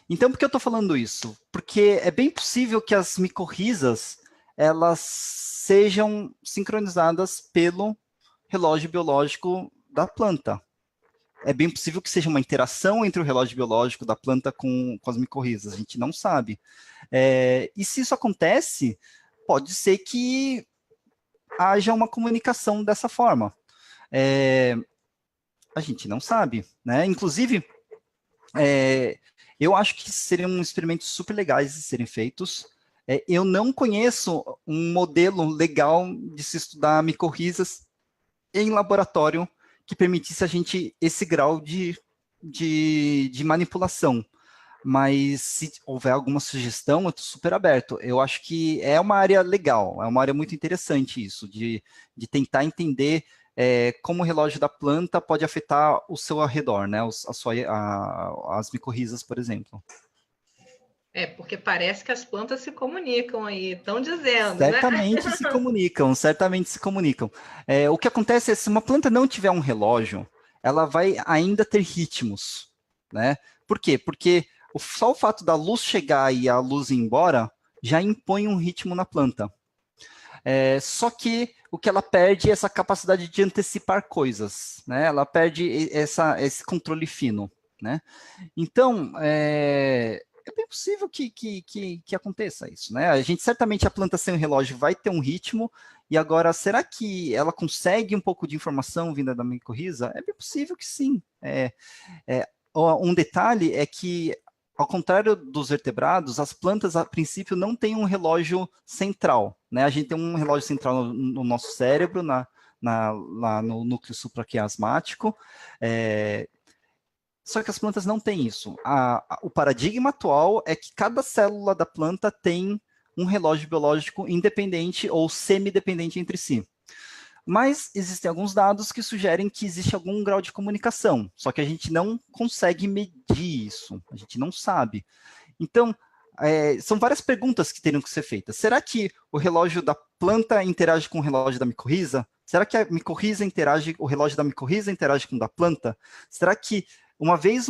Então, por que eu estou falando isso? Porque é bem possível que as micorrizas, elas sejam sincronizadas pelo relógio biológico da planta. É bem possível que seja uma interação entre o relógio biológico da planta com as micorrizas, a gente não sabe. E se isso acontece, pode ser que haja uma comunicação dessa forma. A gente não sabe, né? Inclusive, eu acho que seriam experimentos super legais de serem feitos. Eu não conheço um modelo legal de se estudar micorrizas em laboratório que permitisse a gente esse grau de manipulação. Mas se houver alguma sugestão, eu estou super aberto. Eu acho que é uma área legal, é uma área muito interessante isso, de tentar entender como o relógio da planta pode afetar o seu arredor, né? As micorrizas, por exemplo. Porque parece que as plantas se comunicam aí, estão dizendo, né? Certamente se comunicam, certamente se comunicam. O que acontece é, se uma planta não tiver um relógio, ela vai ainda ter ritmos, né? Por quê? Porque só o fato da luz chegar e a luz ir embora já impõe um ritmo na planta. Só que o que ela perde é essa capacidade de antecipar coisas, né? Ela perde esse controle fino, né? Então, é bem possível que aconteça isso, né? Certamente a planta sem o relógio vai ter um ritmo, e agora, será que ela consegue um pouco de informação vinda da micorriza? É bem possível que sim. Um detalhe é que, ao contrário dos vertebrados, as plantas, a princípio, não têm um relógio central, né? A gente tem um relógio central no nosso cérebro, lá no núcleo supraquiasmático, só que as plantas não têm isso. O paradigma atual é que cada célula da planta tem um relógio biológico independente ou semidependente entre si. Mas existem alguns dados que sugerem que existe algum grau de comunicação, só que a gente não consegue medir isso, a gente não sabe. Então, são várias perguntas que teriam que ser feitas. Será que o relógio da planta interage com o relógio da micorriza? Será que o relógio da micorriza interage com o da planta? Será que, uma vez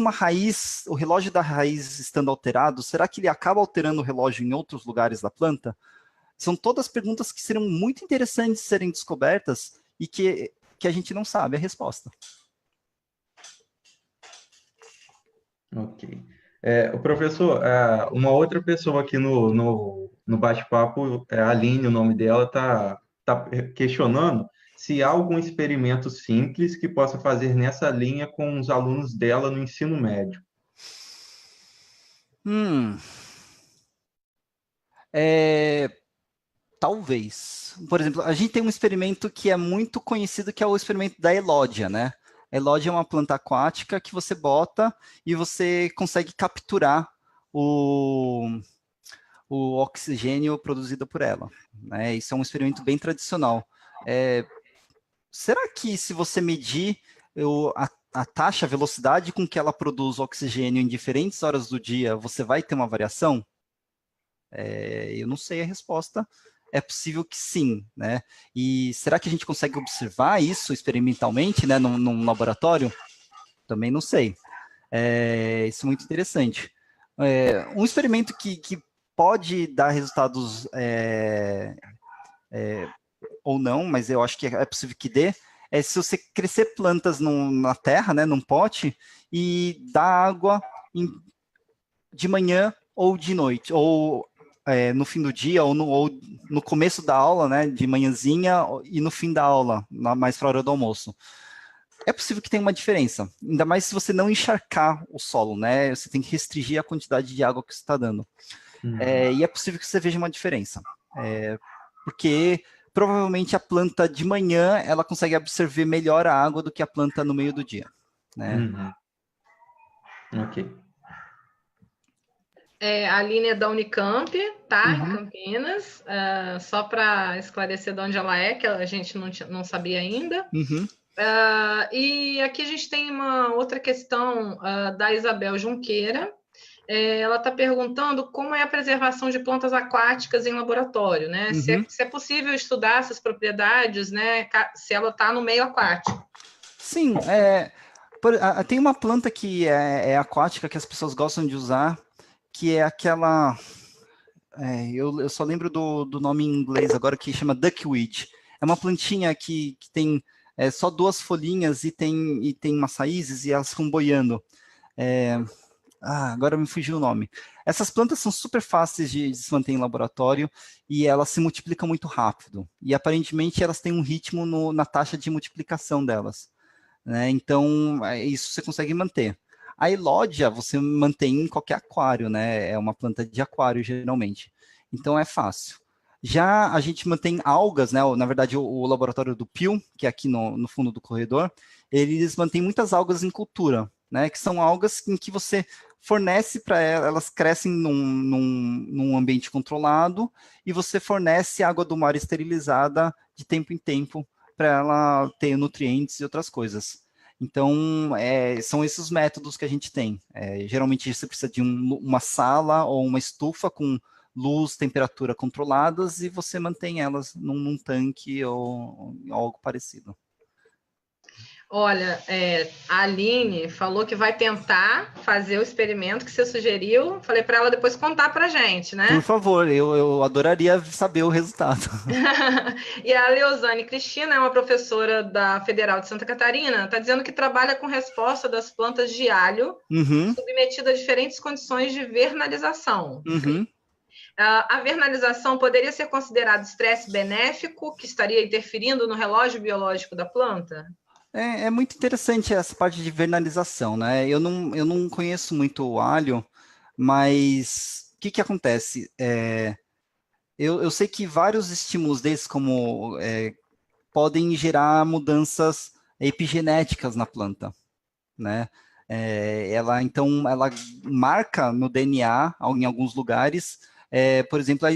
o relógio da raiz estando alterado, será que ele acaba alterando o relógio em outros lugares da planta? São todas perguntas que seriam muito interessantes de serem descobertas e que a gente não sabe a resposta. Ok. O professor, uma outra pessoa aqui no bate-papo, a Aline, o nome dela, está questionando se há algum experimento simples que possa fazer nessa linha com os alunos dela no ensino médio. Talvez. Por exemplo, a gente tem um experimento que é muito conhecido, que é o experimento da elódia, né? A elódia é uma planta aquática que você bota e você consegue capturar o oxigênio produzido por ela, né? Isso é um experimento bem tradicional. Será que, se você medir a taxa, a velocidade com que ela produz oxigênio em diferentes horas do dia, você vai ter uma variação? Eu não sei a resposta. É possível que sim, né? E será que a gente consegue observar isso experimentalmente, né, num laboratório? Também não sei. Isso é muito interessante. Um experimento que pode dar resultados ou não, mas eu acho que é possível que dê, é se você crescer plantas na terra, né, num pote, e dar água de manhã ou de noite, ou no fim do dia, ou no começo da aula, né, de manhãzinha, e no fim da aula, mais para a hora do almoço. É possível que tenha uma diferença, ainda mais se você não encharcar o solo, né? Você tem que restringir a quantidade de água que você está dando. E é possível que você veja uma diferença, porque provavelmente a planta de manhã ela consegue absorver melhor a água do que a planta no meio do dia, né? Ok. A Aline é da Unicamp, tá? Em Uhum. Campinas. Só para esclarecer de onde ela é, que a gente não sabia ainda. Uhum. E aqui a gente tem uma outra questão da Isabel Junqueira. Ela está perguntando como é a preservação de plantas aquáticas em laboratório, né? Uhum. Se é possível estudar essas propriedades, né? Se ela está no meio aquático. Sim, tem uma planta que é aquática que as pessoas gostam de usar, que é aquela. Eu só lembro do nome em inglês agora, que chama duckweed. É uma plantinha que tem só duas folhinhas e tem umas raízes e elas ficam boiando. Agora me fugiu o nome. Essas plantas são super fáceis de se manter em laboratório e elas se multiplicam muito rápido. E aparentemente elas têm um ritmo na taxa de multiplicação delas, né? Então, isso você consegue manter. A elódia você mantém em qualquer aquário, né? É uma planta de aquário, geralmente. Então, é fácil. Já a gente mantém algas, né? Na verdade, o laboratório do Pio, que é aqui no fundo do corredor, eles mantêm muitas algas em cultura, né? Que são algas em que você fornece para elas crescem num ambiente controlado e você fornece água do mar esterilizada de tempo em tempo para ela ter nutrientes e outras coisas. Então, são esses os métodos que a gente tem. Geralmente você precisa de uma sala ou uma estufa com luz, temperatura controladas, e você mantém elas num tanque ou algo parecido. Olha, a Aline falou que vai tentar fazer o experimento que você sugeriu. Falei para ela depois contar para a gente, né? Por favor, eu adoraria saber o resultado. E a Leozane Cristina é uma professora da Federal de Santa Catarina, está dizendo que trabalha com resposta das plantas de alho, submetida a diferentes condições de vernalização. A vernalização poderia ser considerado estresse benéfico, que estaria interferindo no relógio biológico da planta? É muito interessante essa parte de vernalização, né? Eu não conheço muito o alho, mas o que acontece? Eu sei que vários estímulos desses, como podem gerar mudanças epigenéticas na planta, né? Ela marca no DNA, em alguns lugares, por exemplo,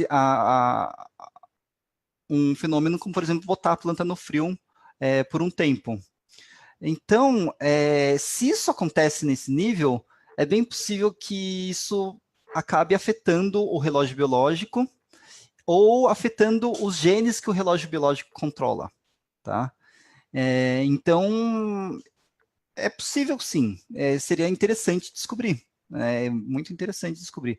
um fenômeno como, por exemplo, botar a planta no frio por um tempo. Então, se isso acontece nesse nível, é bem possível que isso acabe afetando o relógio biológico ou afetando os genes que o relógio biológico controla, tá? Então, é possível sim, seria interessante descobrir, muito interessante descobrir.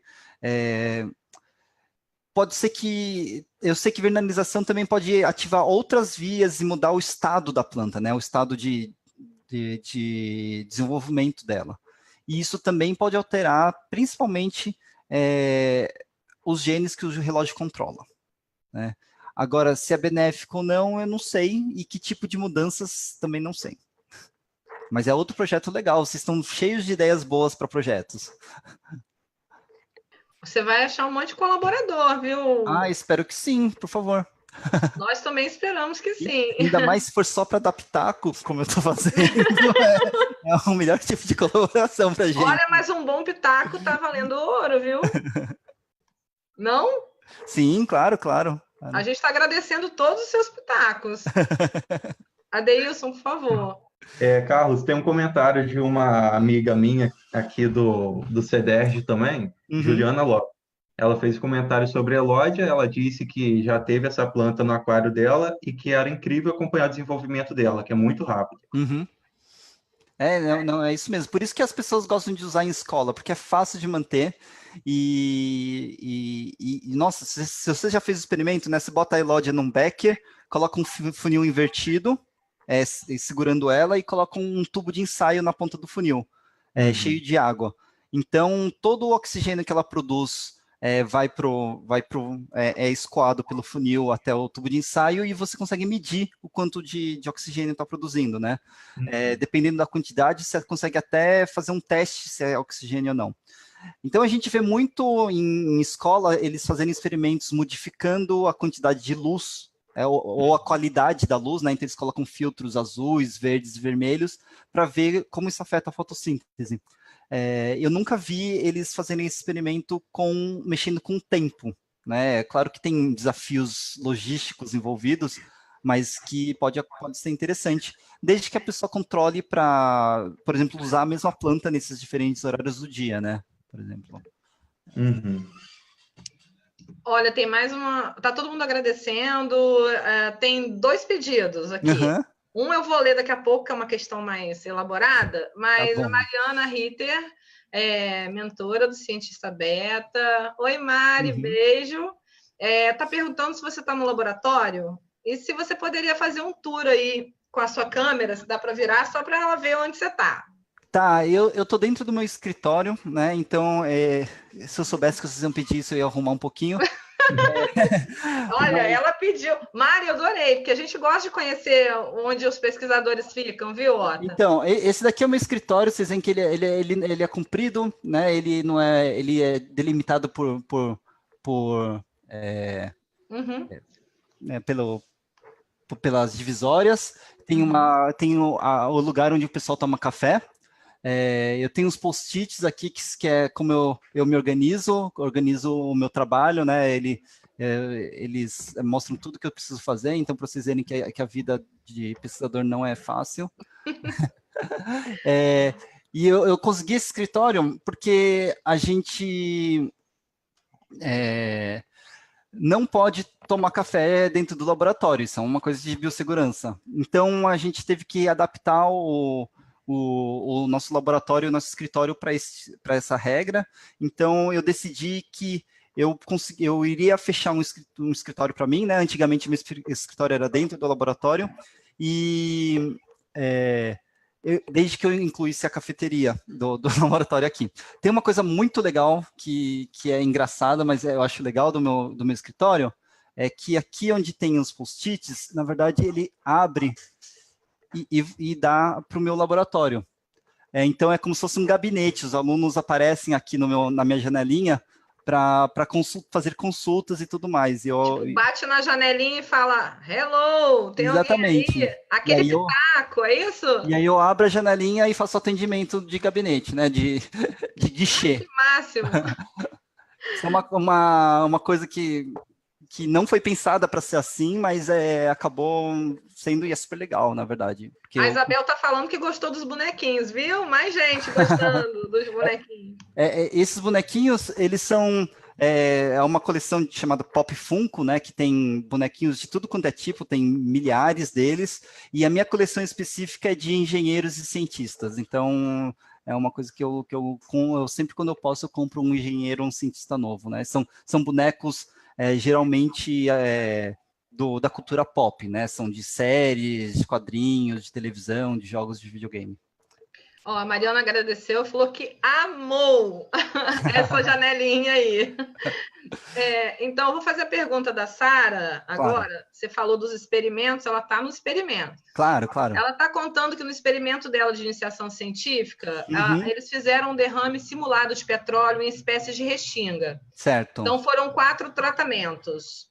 Pode ser que, eu sei que vernalização também pode ativar outras vias e mudar o estado da planta, né? O estado de desenvolvimento dela. E isso também pode alterar, principalmente, os genes que o relógio controla, né? Agora, se é benéfico ou não, eu não sei, e que tipo de mudanças também não sei. Mas é outro projeto legal, vocês estão cheios de ideias boas para projetos. Você vai achar um monte de colaborador, viu? Espero que sim, por favor. Nós também esperamos que sim. Ainda mais se for só para dar pitaco, como eu estou fazendo, é o melhor tipo de colaboração para gente. Olha, mas um bom pitaco tá valendo ouro, viu? Não? Sim, claro. A gente está agradecendo todos os seus pitacos. Adeilson, por favor. Carlos, tem um comentário de uma amiga minha aqui do CEDERJ também, Juliana Lopes. Ela fez um comentário sobre a Elódia, ela disse que já teve essa planta no aquário dela e que era incrível acompanhar o desenvolvimento dela, que é muito rápido. Não, é isso mesmo. Por isso que as pessoas gostam de usar em escola, porque é fácil de manter. Nossa, se você já fez o experimento, né? Você bota a Elódia num becker, coloca um funil invertido, segurando ela, e coloca um tubo de ensaio na ponta do funil, cheio de água. Então, todo o oxigênio que ela produz é escoado pelo funil até o tubo de ensaio, e você consegue medir o quanto de oxigênio está produzindo, né? Dependendo da quantidade, você consegue até fazer um teste se é oxigênio ou não. Então, a gente vê muito em escola eles fazendo experimentos modificando a quantidade de luz, ou a qualidade da luz, né? Então, eles colocam filtros azuis, verdes e vermelhos para ver como isso afeta a fotossíntese. Eu nunca vi eles fazerem esse experimento mexendo com o tempo, né? É claro que tem desafios logísticos envolvidos, mas que pode ser interessante, desde que a pessoa controle para, por exemplo, usar a mesma planta nesses diferentes horários do dia, né? Por exemplo. Olha, tem mais uma... Tá todo mundo agradecendo. Tem 2 pedidos aqui. Um eu vou ler daqui a pouco, que é uma questão mais elaborada, mas Tá bom. A Mariana Ritter, mentora do Cientista Beta. Oi, Mari, beijo. Tá perguntando se você está no laboratório e se você poderia fazer um tour aí com a sua câmera, se dá para virar, só para ela ver onde você está. Tá, eu tô dentro do meu escritório, né? Então, se eu soubesse que vocês iam pedir isso, eu ia arrumar um pouquinho. Olha, ela pediu. Mari, eu adorei, porque a gente gosta de conhecer onde os pesquisadores ficam, viu, Ota? Então, esse daqui é o meu escritório, vocês veem que ele é comprido, né? Ele não é, ele é delimitado pelas divisórias. Tem o lugar onde o pessoal toma café. Eu tenho uns post-its aqui que é como eu me organizo o meu trabalho, né? Eles mostram tudo que eu preciso fazer, então para vocês verem que a vida de pesquisador não é fácil. E eu consegui esse escritório porque a gente não pode tomar café dentro do laboratório, isso é uma coisa de biossegurança. Então, a gente teve que adaptar o nosso laboratório, o nosso escritório para essa regra. Então, eu decidi que eu iria fechar um escritório para mim, né? Antigamente, meu escritório era dentro do laboratório, e desde que eu incluísse a cafeteria do laboratório aqui. Tem uma coisa muito legal que é engraçada, mas eu acho legal do meu escritório, é que aqui onde tem os post-its, na verdade, ele abre e dá para o meu laboratório. Então, é como se fosse um gabinete, os alunos aparecem aqui na minha janelinha para fazer consultas e tudo mais. Bate na janelinha e fala, hello, tem exatamente. Alguém aí? Aquele pitaco, é isso? E aí eu abro a janelinha e faço atendimento de gabinete, né, de guichê. Que máximo! Isso é uma coisa que não foi pensada para ser assim, mas acabou sendo e é super legal, na verdade. A Isabel tá falando que gostou dos bonequinhos, viu? Mais gente gostando dos bonequinhos. Esses bonequinhos, eles são uma coleção chamada Pop Funko, né, que tem bonequinhos de tudo quanto é tipo, tem milhares deles, e a minha coleção específica é de engenheiros e cientistas, então é uma coisa que eu sempre, quando eu posso, eu compro um engenheiro ou um cientista novo, né, são bonecos geralmente da cultura pop, né? São de séries, de quadrinhos, de televisão, de jogos de videogame. A Mariana agradeceu, falou que amou essa janelinha aí. Então, eu vou fazer a pergunta da Sara agora. Claro. Você falou dos experimentos, ela está no experimento. Claro, claro. Ela está contando que no experimento dela de iniciação científica, eles fizeram um derrame simulado de petróleo em espécies de restinga. Certo. Então, foram 4 tratamentos.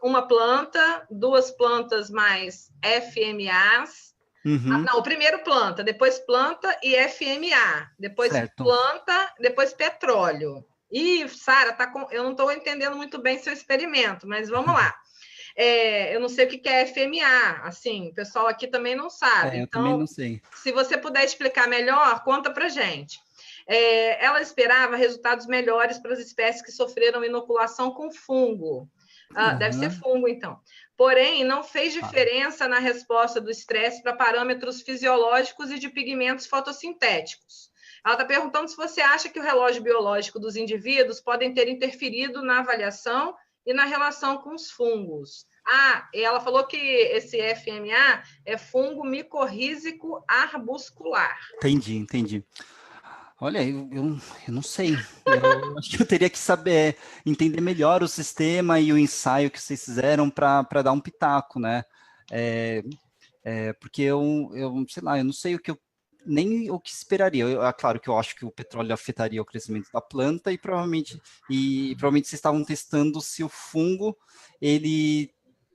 Uma planta, 2 plantas mais FMAs. Não, o primeiro planta, depois planta e FMA. Depois certo. Planta, depois petróleo. E, Sara, eu não estou entendendo muito bem seu experimento, mas vamos lá. Eu não sei o que é FMA, assim, o pessoal aqui também não sabe. Eu também não sei. Se você puder explicar melhor, conta pra gente. Ela esperava resultados melhores para as espécies que sofreram inoculação com fungo. Deve ser fungo, então. Porém, não fez diferença na resposta do estresse para parâmetros fisiológicos e de pigmentos fotossintéticos. Ela está perguntando se você acha que o relógio biológico dos indivíduos podem ter interferido na avaliação e na relação com os fungos. E ela falou que esse FMA é fungo micorrízico arbuscular. Entendi. Olha, eu não sei. Eu acho que eu teria que saber, entender melhor o sistema e o ensaio que vocês fizeram para dar um pitaco, né? Porque eu sei lá, eu não sei nem o que esperaria. Claro que eu acho que o petróleo afetaria o crescimento da planta e provavelmente vocês estavam testando se o fungo ele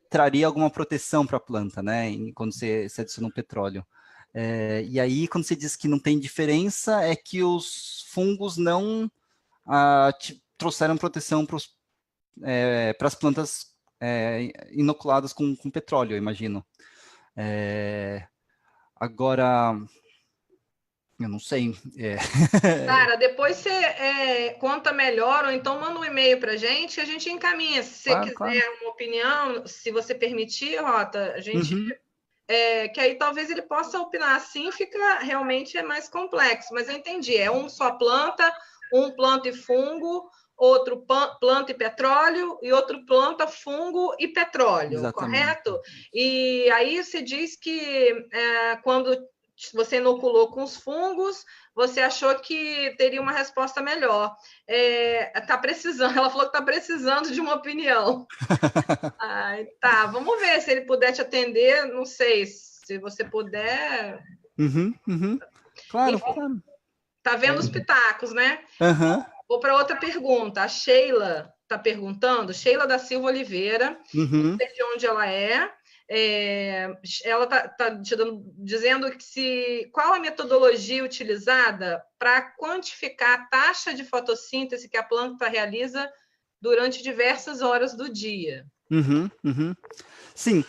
traria alguma proteção para a planta, né? Quando você adiciona um petróleo. E aí, quando você diz que não tem diferença, é que os fungos não trouxeram proteção para as plantas inoculadas com petróleo, eu imagino. Agora, eu não sei. Cara, depois você conta melhor, ou então manda um e-mail para a gente encaminha. Se você quiser uma opinião, se você permitir, Rota, a gente... que aí talvez ele possa opinar assim, fica realmente mais complexo, mas eu entendi, um só planta, um planta e fungo, outro planta e petróleo, e outro planta, fungo e petróleo, exatamente. Correto? E aí você diz que quando você inoculou com os fungos, você achou que teria uma resposta melhor. Tá precisando, ela falou que está precisando de uma opinião. Tá, vamos ver se ele puder te atender, não sei, se você puder... Claro, enfim, claro. Tá vendo os pitacos, né? Vou para outra pergunta. A Sheila está perguntando, Sheila da Silva Oliveira, não sei de onde ela é. Ela está dizendo qual a metodologia utilizada para quantificar a taxa de fotossíntese que a planta realiza durante diversas horas do dia. Sim,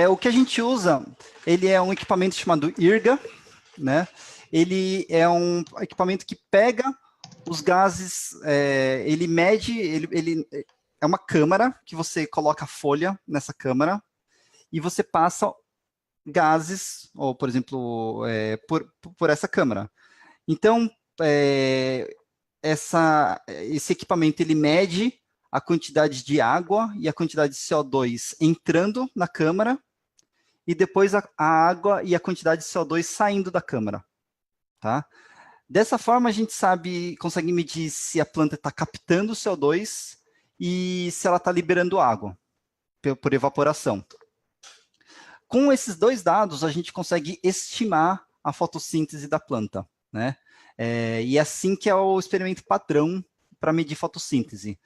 o que a gente usa, ele é um equipamento chamado IRGA, né? Ele é um equipamento que pega os gases, ele mede, ele é uma câmara que você coloca a folha nessa câmara e você passa gases, ou por exemplo, por essa câmara. Então, esse equipamento ele mede a quantidade de água e a quantidade de CO2 entrando na câmara e depois a água e a quantidade de CO2 saindo da câmara, tá? Dessa forma, a gente consegue medir se a planta está captando CO2 e se ela está liberando água por evaporação. Com esses dois dados, a gente consegue estimar a fotossíntese da planta, né? E assim que é o experimento padrão para medir fotossíntese.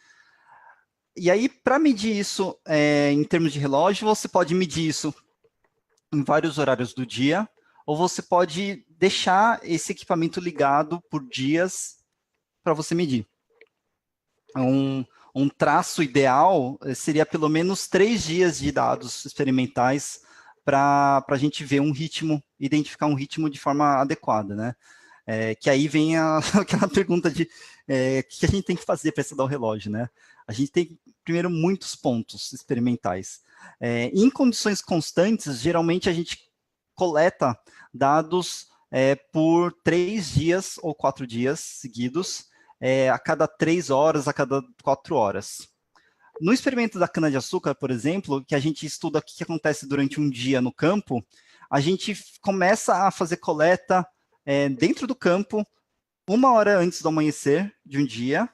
E aí, para medir isso em termos de relógio, você pode medir isso em vários horários do dia, ou você pode deixar esse equipamento ligado por dias para você medir. Um traço ideal seria pelo menos 3 dias de dados experimentais para a gente ver um ritmo, identificar um ritmo de forma adequada, né? Que aí vem aquela pergunta de o que a gente tem que fazer para estudar o relógio, né? A gente tem, primeiro, muitos pontos experimentais. Em condições constantes, geralmente a gente coleta dados por 3 dias ou 4 dias seguidos, a cada 3 horas, a cada 4 horas. No experimento da cana-de-açúcar, por exemplo, que a gente estuda o que acontece durante um dia no campo, a gente começa a fazer coleta dentro do campo, 1 hora antes do amanhecer de um dia,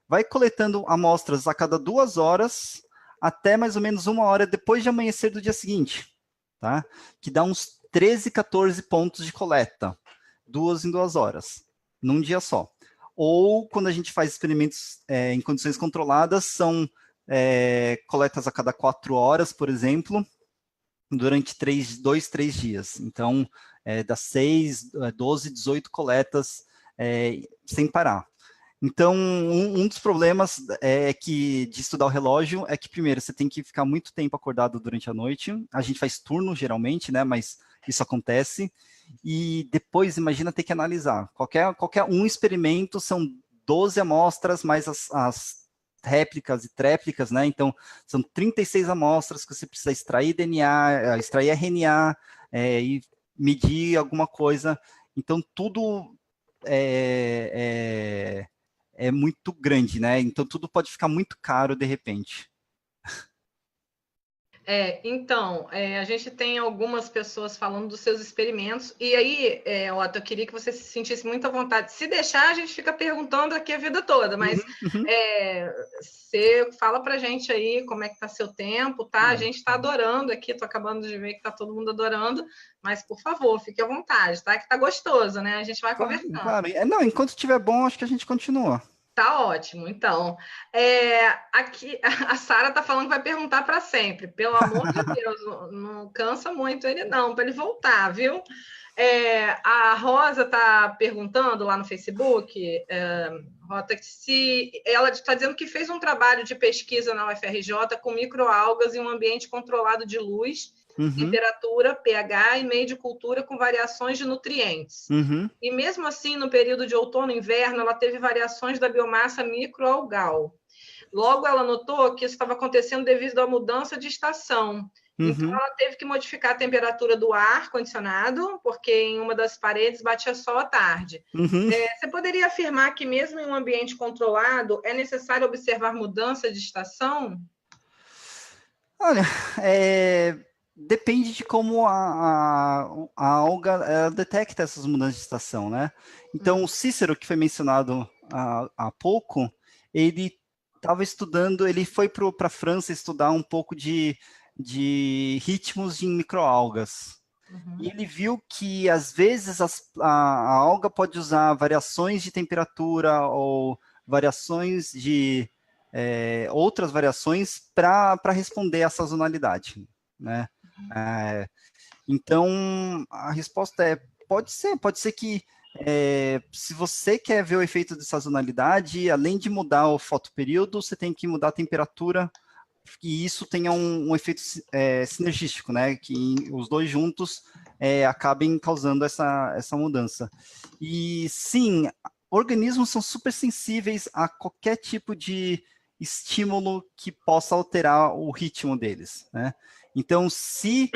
vai coletando amostras a cada 2 horas, até mais ou menos 1 hora depois de amanhecer do dia seguinte, tá? Que dá uns 13, 14 pontos de coleta, 2 em 2 horas, num dia só. Ou, quando a gente faz experimentos em condições controladas, são coletas a cada 4 horas, por exemplo, durante 2, 3 dias. Então, dá 6, 12, 18 coletas sem parar. Então, um dos problemas de estudar o relógio é que, primeiro, você tem que ficar muito tempo acordado durante a noite. A gente faz turno, geralmente, né? Mas isso acontece. E depois, imagina ter que analisar. Qualquer um experimento são 12 amostras, mais as réplicas e tréplicas, né? Então, são 36 amostras que você precisa extrair DNA, extrair RNA e medir alguma coisa. Então, tudo é muito grande, né? Então, tudo pode ficar muito caro de repente. Então, a gente tem algumas pessoas falando dos seus experimentos, e aí, Otto, eu queria que você se sentisse muito à vontade. Se deixar, a gente fica perguntando aqui a vida toda, mas você fala pra gente aí como é que tá seu tempo, tá? A gente está adorando aqui, tô acabando de ver que tá todo mundo adorando, mas, por favor, fique à vontade, tá? Que tá gostoso, né? A gente vai conversando. Claro. Não, enquanto estiver bom, acho que a gente continua. Tá ótimo, então. Aqui a Sara está falando que vai perguntar para sempre. Pelo amor de Deus, não cansa muito ele não, para ele voltar, viu? A Rosa está perguntando lá no Facebook, Rota, se ela está dizendo que fez um trabalho de pesquisa na UFRJ com microalgas em um ambiente controlado de luz, temperatura, pH e meio de cultura com variações de nutrientes. E mesmo assim, no período de outono e inverno, ela teve variações da biomassa microalgal. Logo, ela notou que isso estava acontecendo devido à mudança de estação. Então, ela teve que modificar a temperatura do ar-condicionado, porque em uma das paredes batia sol à tarde. Você poderia afirmar que, mesmo em um ambiente controlado, é necessário observar mudança de estação? Olha, depende de como a alga detecta essas mudanças de estação, né? Então, o Cícero, que foi mencionado há pouco, ele estava estudando, ele foi para a França estudar um pouco de ritmos em microalgas. E ele viu que, às vezes, a alga pode usar variações de temperatura ou variações de outras variações para responder à sazonalidade, né? Então, a resposta pode ser que se você quer ver o efeito de sazonalidade, além de mudar o fotoperíodo, você tem que mudar a temperatura, e isso tenha um efeito sinergístico, né? Que os dois juntos acabem causando essa mudança. E sim, organismos são super sensíveis a qualquer tipo de estímulo que possa alterar o ritmo deles, né? Então, se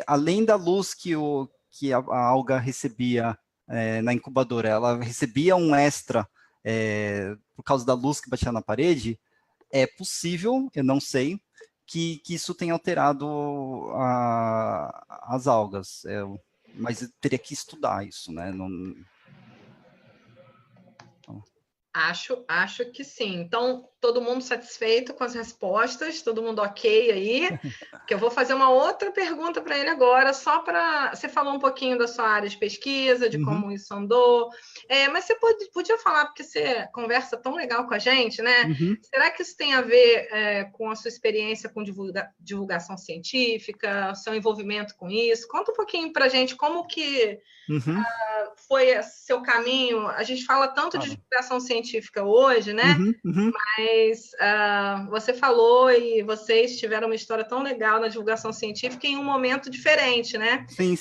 além da luz que a alga recebia na incubadora, ela recebia um extra por causa da luz que batia na parede, é possível, eu não sei, que isso tenha alterado as algas, mas eu teria que estudar isso, né? Acho que sim. Então, todo mundo satisfeito com as respostas, todo mundo ok aí? Que eu vou fazer uma outra pergunta para ele agora, só para... Você falou um pouquinho da sua área de pesquisa, de como isso andou, mas você podia falar, porque você conversa tão legal com a gente, né? Será que isso tem a ver com a sua experiência com divulgação científica, o seu envolvimento com isso? Conta um pouquinho para a gente como que... foi seu caminho? A gente fala tanto de divulgação científica hoje, né? Mas você falou e vocês tiveram uma história tão legal na divulgação científica em um momento diferente, né? Sim.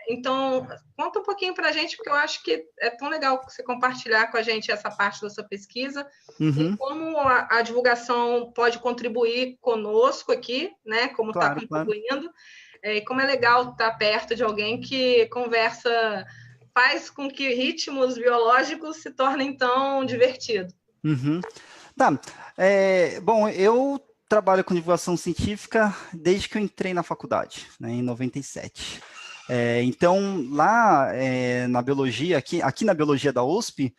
Então, conta um pouquinho para a gente, porque eu acho que é tão legal você compartilhar com a gente essa parte da sua pesquisa e como a divulgação pode contribuir conosco aqui, né? Como está contribuindo. E como é legal estar perto de alguém que conversa, faz com que ritmos biológicos se tornem tão divertidos. Tá. Bom, eu trabalho com divulgação científica desde que eu entrei na faculdade, né, em 97. Então, lá na biologia, aqui na biologia da USP,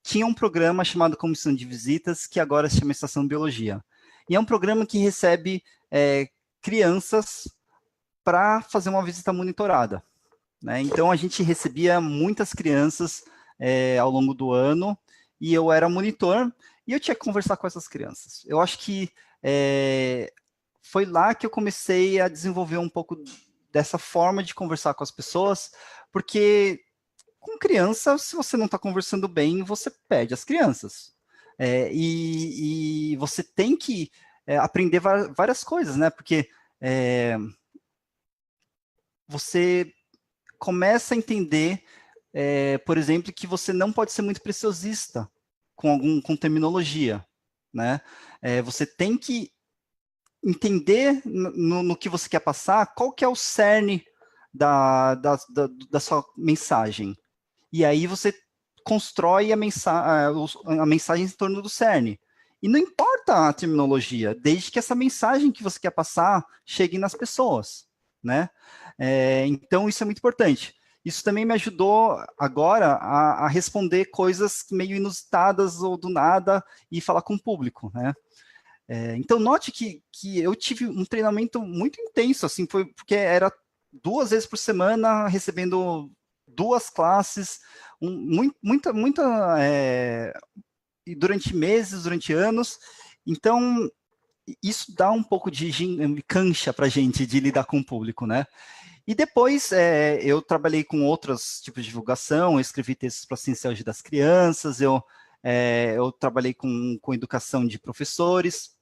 tinha um programa chamado Comissão de Visitas, que agora se chama Estação de Biologia. E é um programa que recebe crianças para fazer uma visita monitorada, né? Então, a gente recebia muitas crianças ao longo do ano, e eu era monitor, e eu tinha que conversar com essas crianças. Eu acho que foi lá que eu comecei a desenvolver um pouco dessa forma de conversar com as pessoas, porque com criança, se você não está conversando bem, você perde as crianças. E você tem que aprender várias coisas, né? Porque você começa a entender, por exemplo, que você não pode ser muito preciosista com terminologia, né? Você tem que entender no que você quer passar, qual que é o cerne da sua mensagem. E aí você constrói a mensagem em torno do cerne. E não importa a terminologia, desde que essa mensagem que você quer passar chegue nas pessoas, né? Então, isso é muito importante. Isso também me ajudou agora a responder coisas meio inusitadas ou do nada e falar com o público, né? Então, note que eu tive um treinamento muito intenso, assim, foi porque era 2 vezes por semana, recebendo 2 classes, muita e durante meses, durante anos. Então, isso dá um pouco de cancha para a gente de lidar com o público, né? E depois eu trabalhei com outros tipos de divulgação, eu escrevi textos para a Ciência Hoje das Crianças, eu trabalhei com educação de professores.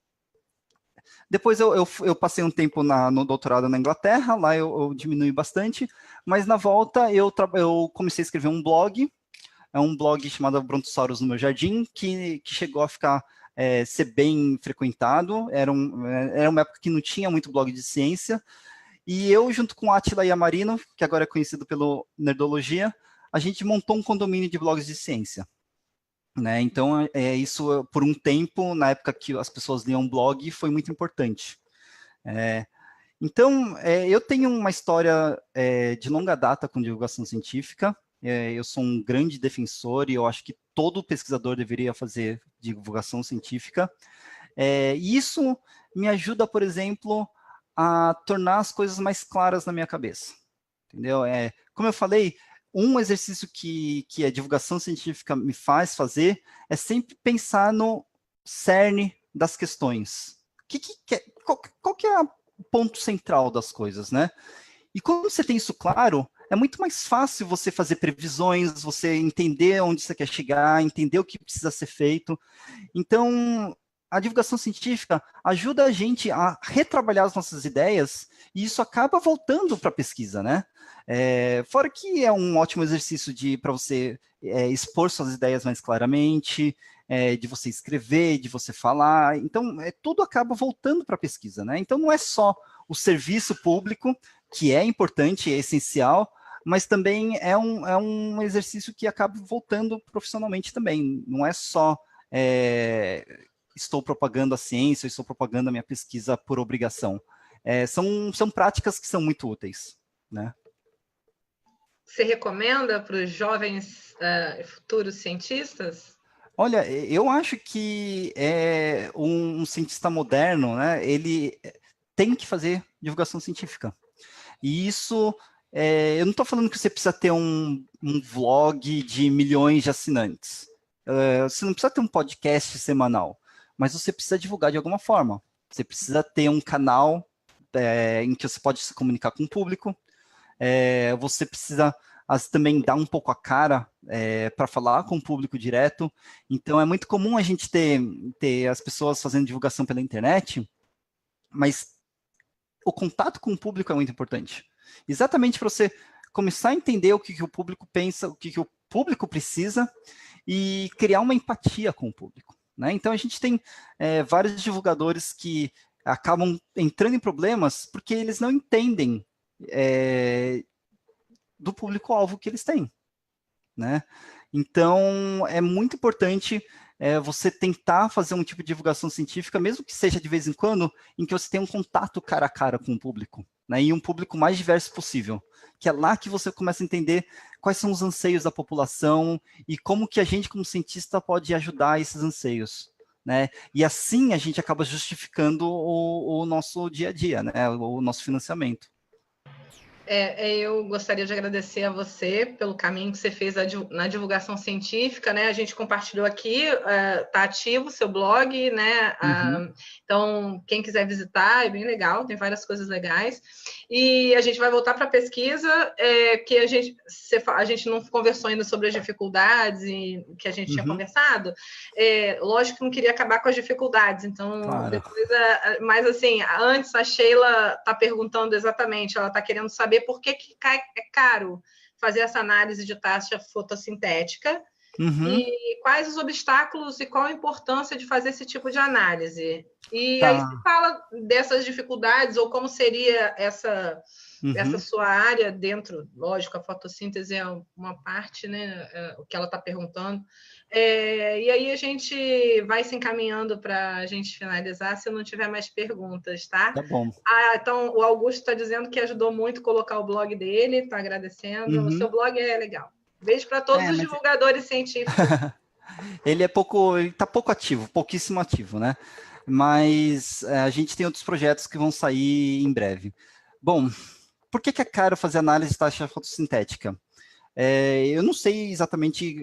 Depois eu passei um tempo no doutorado na Inglaterra, lá eu diminui bastante, mas na volta eu comecei a escrever um blog, um blog chamado Brontosauros no Meu Jardim, que chegou a ser bem frequentado, era uma época que não tinha muito blog de ciência, e eu, junto com Átila Yamarino, que agora é conhecido pelo Nerdologia, a gente montou um condomínio de blogs de ciência. Né? Então, isso, por um tempo, na época que as pessoas liam blog, foi muito importante. Então, eu tenho uma história de longa data com divulgação científica, eu sou um grande defensor e eu acho que todo pesquisador deveria fazer divulgação científica. E isso me ajuda, por exemplo, a tornar as coisas mais claras na minha cabeça. Entendeu? Como eu falei, um exercício que a divulgação científica me faz fazer é sempre pensar no cerne das questões. Qual que é o ponto central das coisas, né? E quando você tem isso claro, é muito mais fácil você fazer previsões, você entender onde você quer chegar, entender o que precisa ser feito. Então, a divulgação científica ajuda a gente a retrabalhar as nossas ideias e isso acaba voltando para a pesquisa, né? Fora que é um ótimo exercício para você expor suas ideias mais claramente, de você escrever, de você falar. Então, tudo acaba voltando para a pesquisa, né? Então, não é só o serviço público, que é importante, é essencial, mas também é um exercício que acaba voltando profissionalmente também. Não é só estou propagando a ciência, estou propagando a minha pesquisa por obrigação. São práticas que são muito úteis, né? Você recomenda para os jovens futuros cientistas? Olha, eu acho que um cientista moderno, né, ele tem que fazer divulgação científica. E isso, eu não estou falando que você precisa ter um vlog de milhões de assinantes. Você não precisa ter um podcast semanal, mas você precisa divulgar de alguma forma. Você precisa ter um canal em que você pode se comunicar com o público. Você precisa também dar um pouco a cara para falar com o público direto. Então, é muito comum a gente ter as pessoas fazendo divulgação pela internet, mas o contato com o público é muito importante. Exatamente para você começar a entender o que o público pensa, o que o público precisa e criar uma empatia com o público, né? Então, a gente tem vários divulgadores que acabam entrando em problemas porque eles não entendem do público-alvo que eles têm, né? Então, é muito importante você tentar fazer um tipo de divulgação científica, mesmo que seja de vez em quando, em que você tenha um contato cara a cara com o público, né? E um público mais diverso possível, que é lá que você começa a entender quais são os anseios da população e como que a gente, como cientista, pode ajudar esses anseios, né? E assim a gente acaba justificando o nosso dia a dia, né? O nosso financiamento. Eu gostaria de agradecer a você pelo caminho que você fez na divulgação científica, né? A gente compartilhou aqui, está ativo o seu blog, né? Então, quem quiser visitar, é bem legal, tem várias coisas legais. E a gente vai voltar para a pesquisa, que a gente não conversou ainda sobre as dificuldades que a gente tinha conversado. Lógico que não queria acabar com as dificuldades, então, claro. Depois, mas assim, antes a Sheila está perguntando exatamente, ela está querendo saber por que é caro fazer essa análise de taxa fotossintética e quais os obstáculos e qual a importância de fazer esse tipo de análise. E aí você fala dessas dificuldades ou como seria essa sua área dentro, lógico, a fotossíntese é uma parte, né, o que ela está perguntando. E aí a gente vai se encaminhando para a gente finalizar, se não tiver mais perguntas, tá? Tá bom. Então, o Augusto está dizendo que ajudou muito colocar o blog dele, está agradecendo. O seu blog é legal. Beijo para todos os divulgadores científicos. Ele está pouco ativo, pouquíssimo ativo, né? Mas a gente tem outros projetos que vão sair em breve. Bom, por que é caro fazer análise de taxa fotossintética? Eu não sei exatamente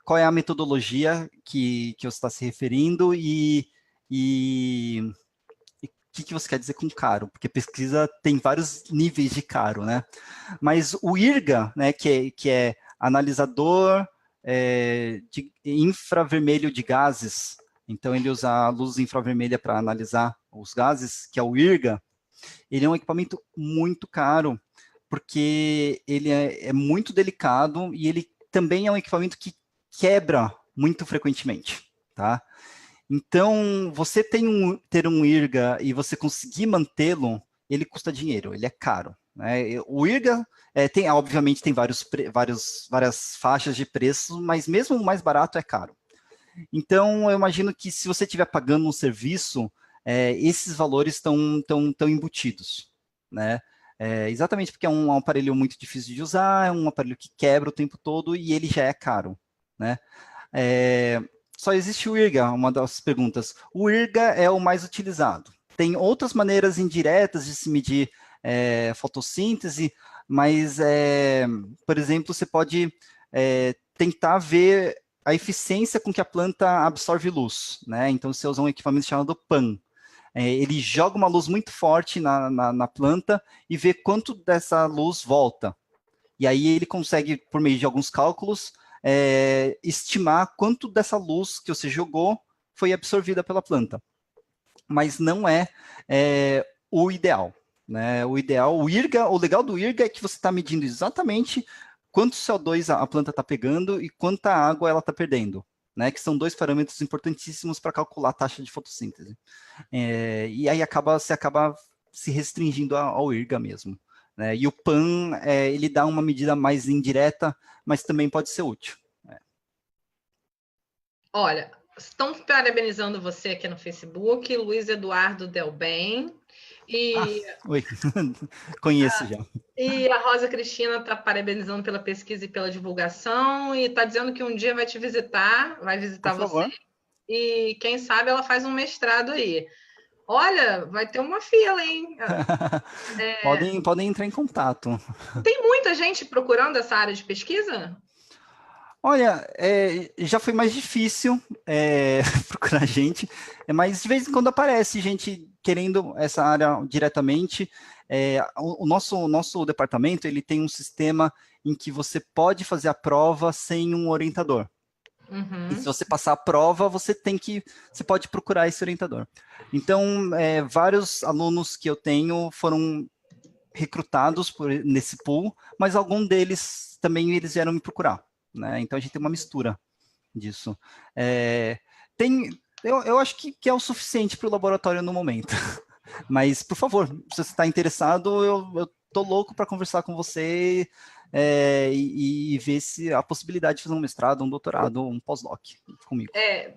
qual é a metodologia que você está se referindo e o que você quer dizer com caro? Porque pesquisa tem vários níveis de caro, né? Mas o IRGA, né, que é analisador de infravermelho de gases, então ele usa a luz infravermelha para analisar os gases, que é o IRGA, ele é um equipamento muito caro, porque ele é muito delicado e ele também é um equipamento que quebra muito frequentemente, tá? Então, você ter um IRGA e você conseguir mantê-lo, ele custa dinheiro, ele é caro, né? O IRGA obviamente tem várias faixas de preço, mas mesmo o mais barato é caro. Então, eu imagino que se você estiver pagando um serviço, esses valores estão embutidos, né? Exatamente porque é um aparelho muito difícil de usar, é um aparelho que quebra o tempo todo e ele já é caro, né? Só existe o IRGA, uma das perguntas. O IRGA é o mais utilizado. Tem outras maneiras indiretas de se medir fotossíntese, mas, por exemplo, você pode tentar ver a eficiência com que a planta absorve luz, né? Então, você usa um equipamento chamado PAN. Ele joga uma luz muito forte na planta e vê quanto dessa luz volta. E aí ele consegue, por meio de alguns cálculos, estimar quanto dessa luz que você jogou foi absorvida pela planta. Mas não é o ideal, né? O ideal, o legal do IRGA é que você está medindo exatamente quanto CO2 a planta está pegando e quanta água ela está perdendo, né? Que são 2 parâmetros importantíssimos para calcular a taxa de fotossíntese. E aí você acaba se restringindo ao IRGA mesmo, né? E o PAN, ele dá uma medida mais indireta, mas também pode ser útil. Olha, estão parabenizando você aqui no Facebook, Luiz Eduardo Delbem. Oi, conheço já. E a Rosa Cristina está parabenizando pela pesquisa e pela divulgação e está dizendo que um dia vai te visitar, vai visitar você. E quem sabe ela faz um mestrado aí. Olha, vai ter uma fila, hein? Podem entrar em contato. Tem muita gente procurando essa área de pesquisa? Olha, já foi mais difícil procurar gente, mas de vez em quando aparece gente querendo essa área diretamente. O nosso departamento, ele tem um sistema em que você pode fazer a prova sem um orientador. Uhum. E se você passar a prova, você pode procurar esse orientador. Então, vários alunos que eu tenho foram recrutados nesse pool, mas algum deles também eles vieram me procurar. Né? Então, a gente tem uma mistura disso. Eu acho que é o suficiente para o laboratório no momento. Mas, por favor, se você está interessado, eu estou louco para conversar com você e ver se a possibilidade de fazer um mestrado, um doutorado, um pós-doc comigo.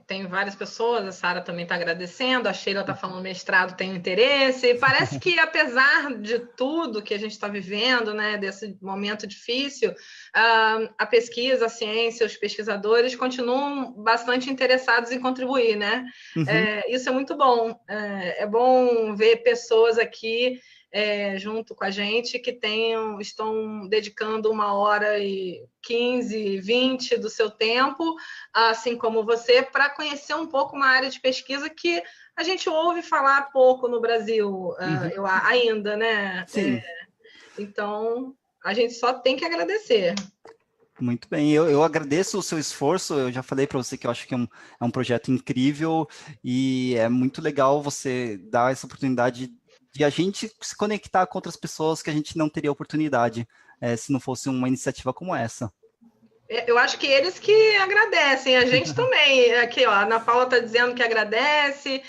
Tem várias pessoas, a Sara também está agradecendo, a Sheila está falando mestrado, tem interesse, e parece que apesar de tudo que a gente está vivendo, né, desse momento difícil, a pesquisa, a ciência, os pesquisadores continuam bastante interessados em contribuir, né? Uhum. Isso é muito bom, é bom ver pessoas aqui junto com a gente que estão dedicando 1h15, 20 do seu tempo, assim como você, para conhecer um pouco uma área de pesquisa que a gente ouve falar pouco no Brasil, ainda, né? Sim. Então, a gente só tem que agradecer. Muito bem, eu agradeço o seu esforço, eu já falei para você que eu acho que é um projeto incrível e é muito legal você dar essa oportunidade de a gente se conectar com outras pessoas que a gente não teria oportunidade se não fosse uma iniciativa como essa. Eu acho que eles que agradecem, a gente também. Aqui, ó, a Ana Paula está dizendo que agradece,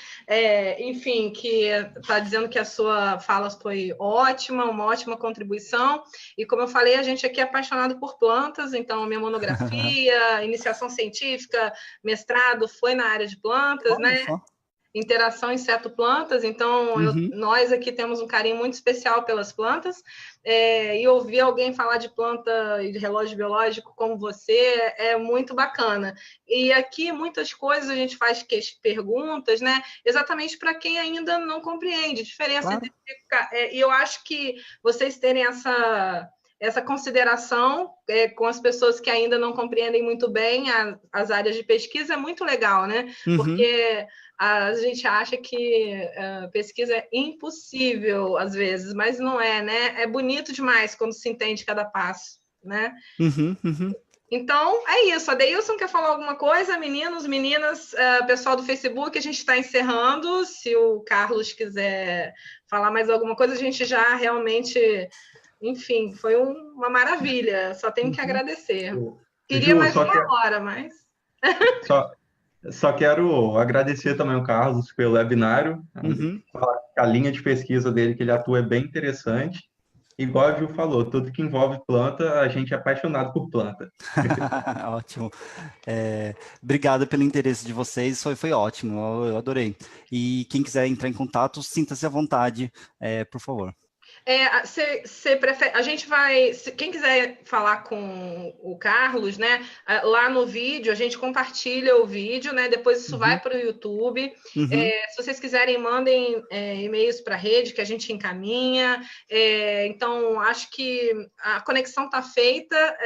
enfim, que está dizendo que a sua fala foi ótima, uma ótima contribuição. E como eu falei, a gente aqui é apaixonado por plantas, então minha monografia, iniciação científica, mestrado foi na área de plantas, Olha né? só. Interação inseto-plantas, então nós aqui temos um carinho muito especial pelas plantas, e ouvir alguém falar de planta e de relógio biológico como você é muito bacana. E aqui muitas coisas a gente faz perguntas, né? Exatamente para quem ainda não compreende a diferença entre... E eu acho que vocês terem essa consideração com as pessoas que ainda não compreendem muito bem as áreas de pesquisa é muito legal, né? Porque a gente acha que pesquisa é impossível às vezes, mas não é, né? É bonito demais quando se entende cada passo, né? Então, é isso. Adeilson quer falar alguma coisa? Meninos, meninas, pessoal do Facebook, a gente está encerrando. Se o Carlos quiser falar mais alguma coisa, a gente já realmente... Enfim, foi uma maravilha. Só tenho que agradecer. Queria mais uma hora, mas... Só quero agradecer também o Carlos pelo webinário. A linha de pesquisa dele que ele atua é bem interessante. Igual a Ju falou, tudo que envolve planta, a gente é apaixonado por planta. Ótimo. Obrigado pelo interesse de vocês, foi ótimo, eu adorei. E quem quiser entrar em contato, sinta-se à vontade, por favor. Você prefere... A gente vai... Quem quiser falar com o Carlos, né? Lá no vídeo, a gente compartilha o vídeo, né? Depois isso vai para o YouTube. Se vocês quiserem, mandem e-mails para a rede que a gente encaminha. Então, acho que a conexão está feita.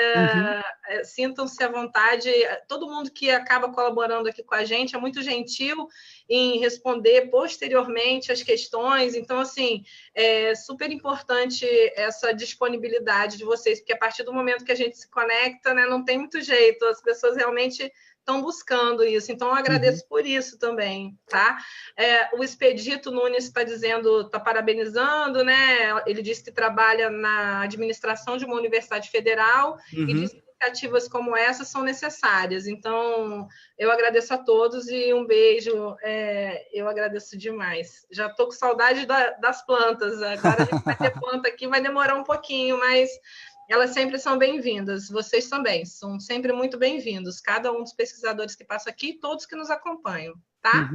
Sintam-se à vontade. Todo mundo que acaba colaborando aqui com a gente é muito gentil em responder posteriormente as questões. Então, assim, é super importante importante essa disponibilidade de vocês, porque a partir do momento que a gente se conecta, né, não tem muito jeito, as pessoas realmente estão buscando isso. Então, eu agradeço por isso também, tá? O Expedito Nunes está dizendo, está parabenizando, né? Ele disse que trabalha na administração de uma universidade federal e disse que iniciativas como essa são necessárias. Então, eu agradeço a todos e um beijo. Eu agradeço demais. Já estou com saudade das plantas. Agora a gente vai ter planta aqui, vai demorar um pouquinho, mas elas sempre são bem-vindas. Vocês também são sempre muito bem-vindos. Cada um dos pesquisadores que passa aqui e todos que nos acompanham, tá?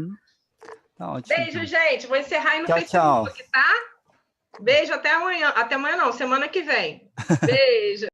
Tá ótimo. Beijo, gente. Vou encerrar aí no Tchau, Facebook, tchau. tá? Beijo, até amanhã. Até amanhã não, semana que vem. Beijo.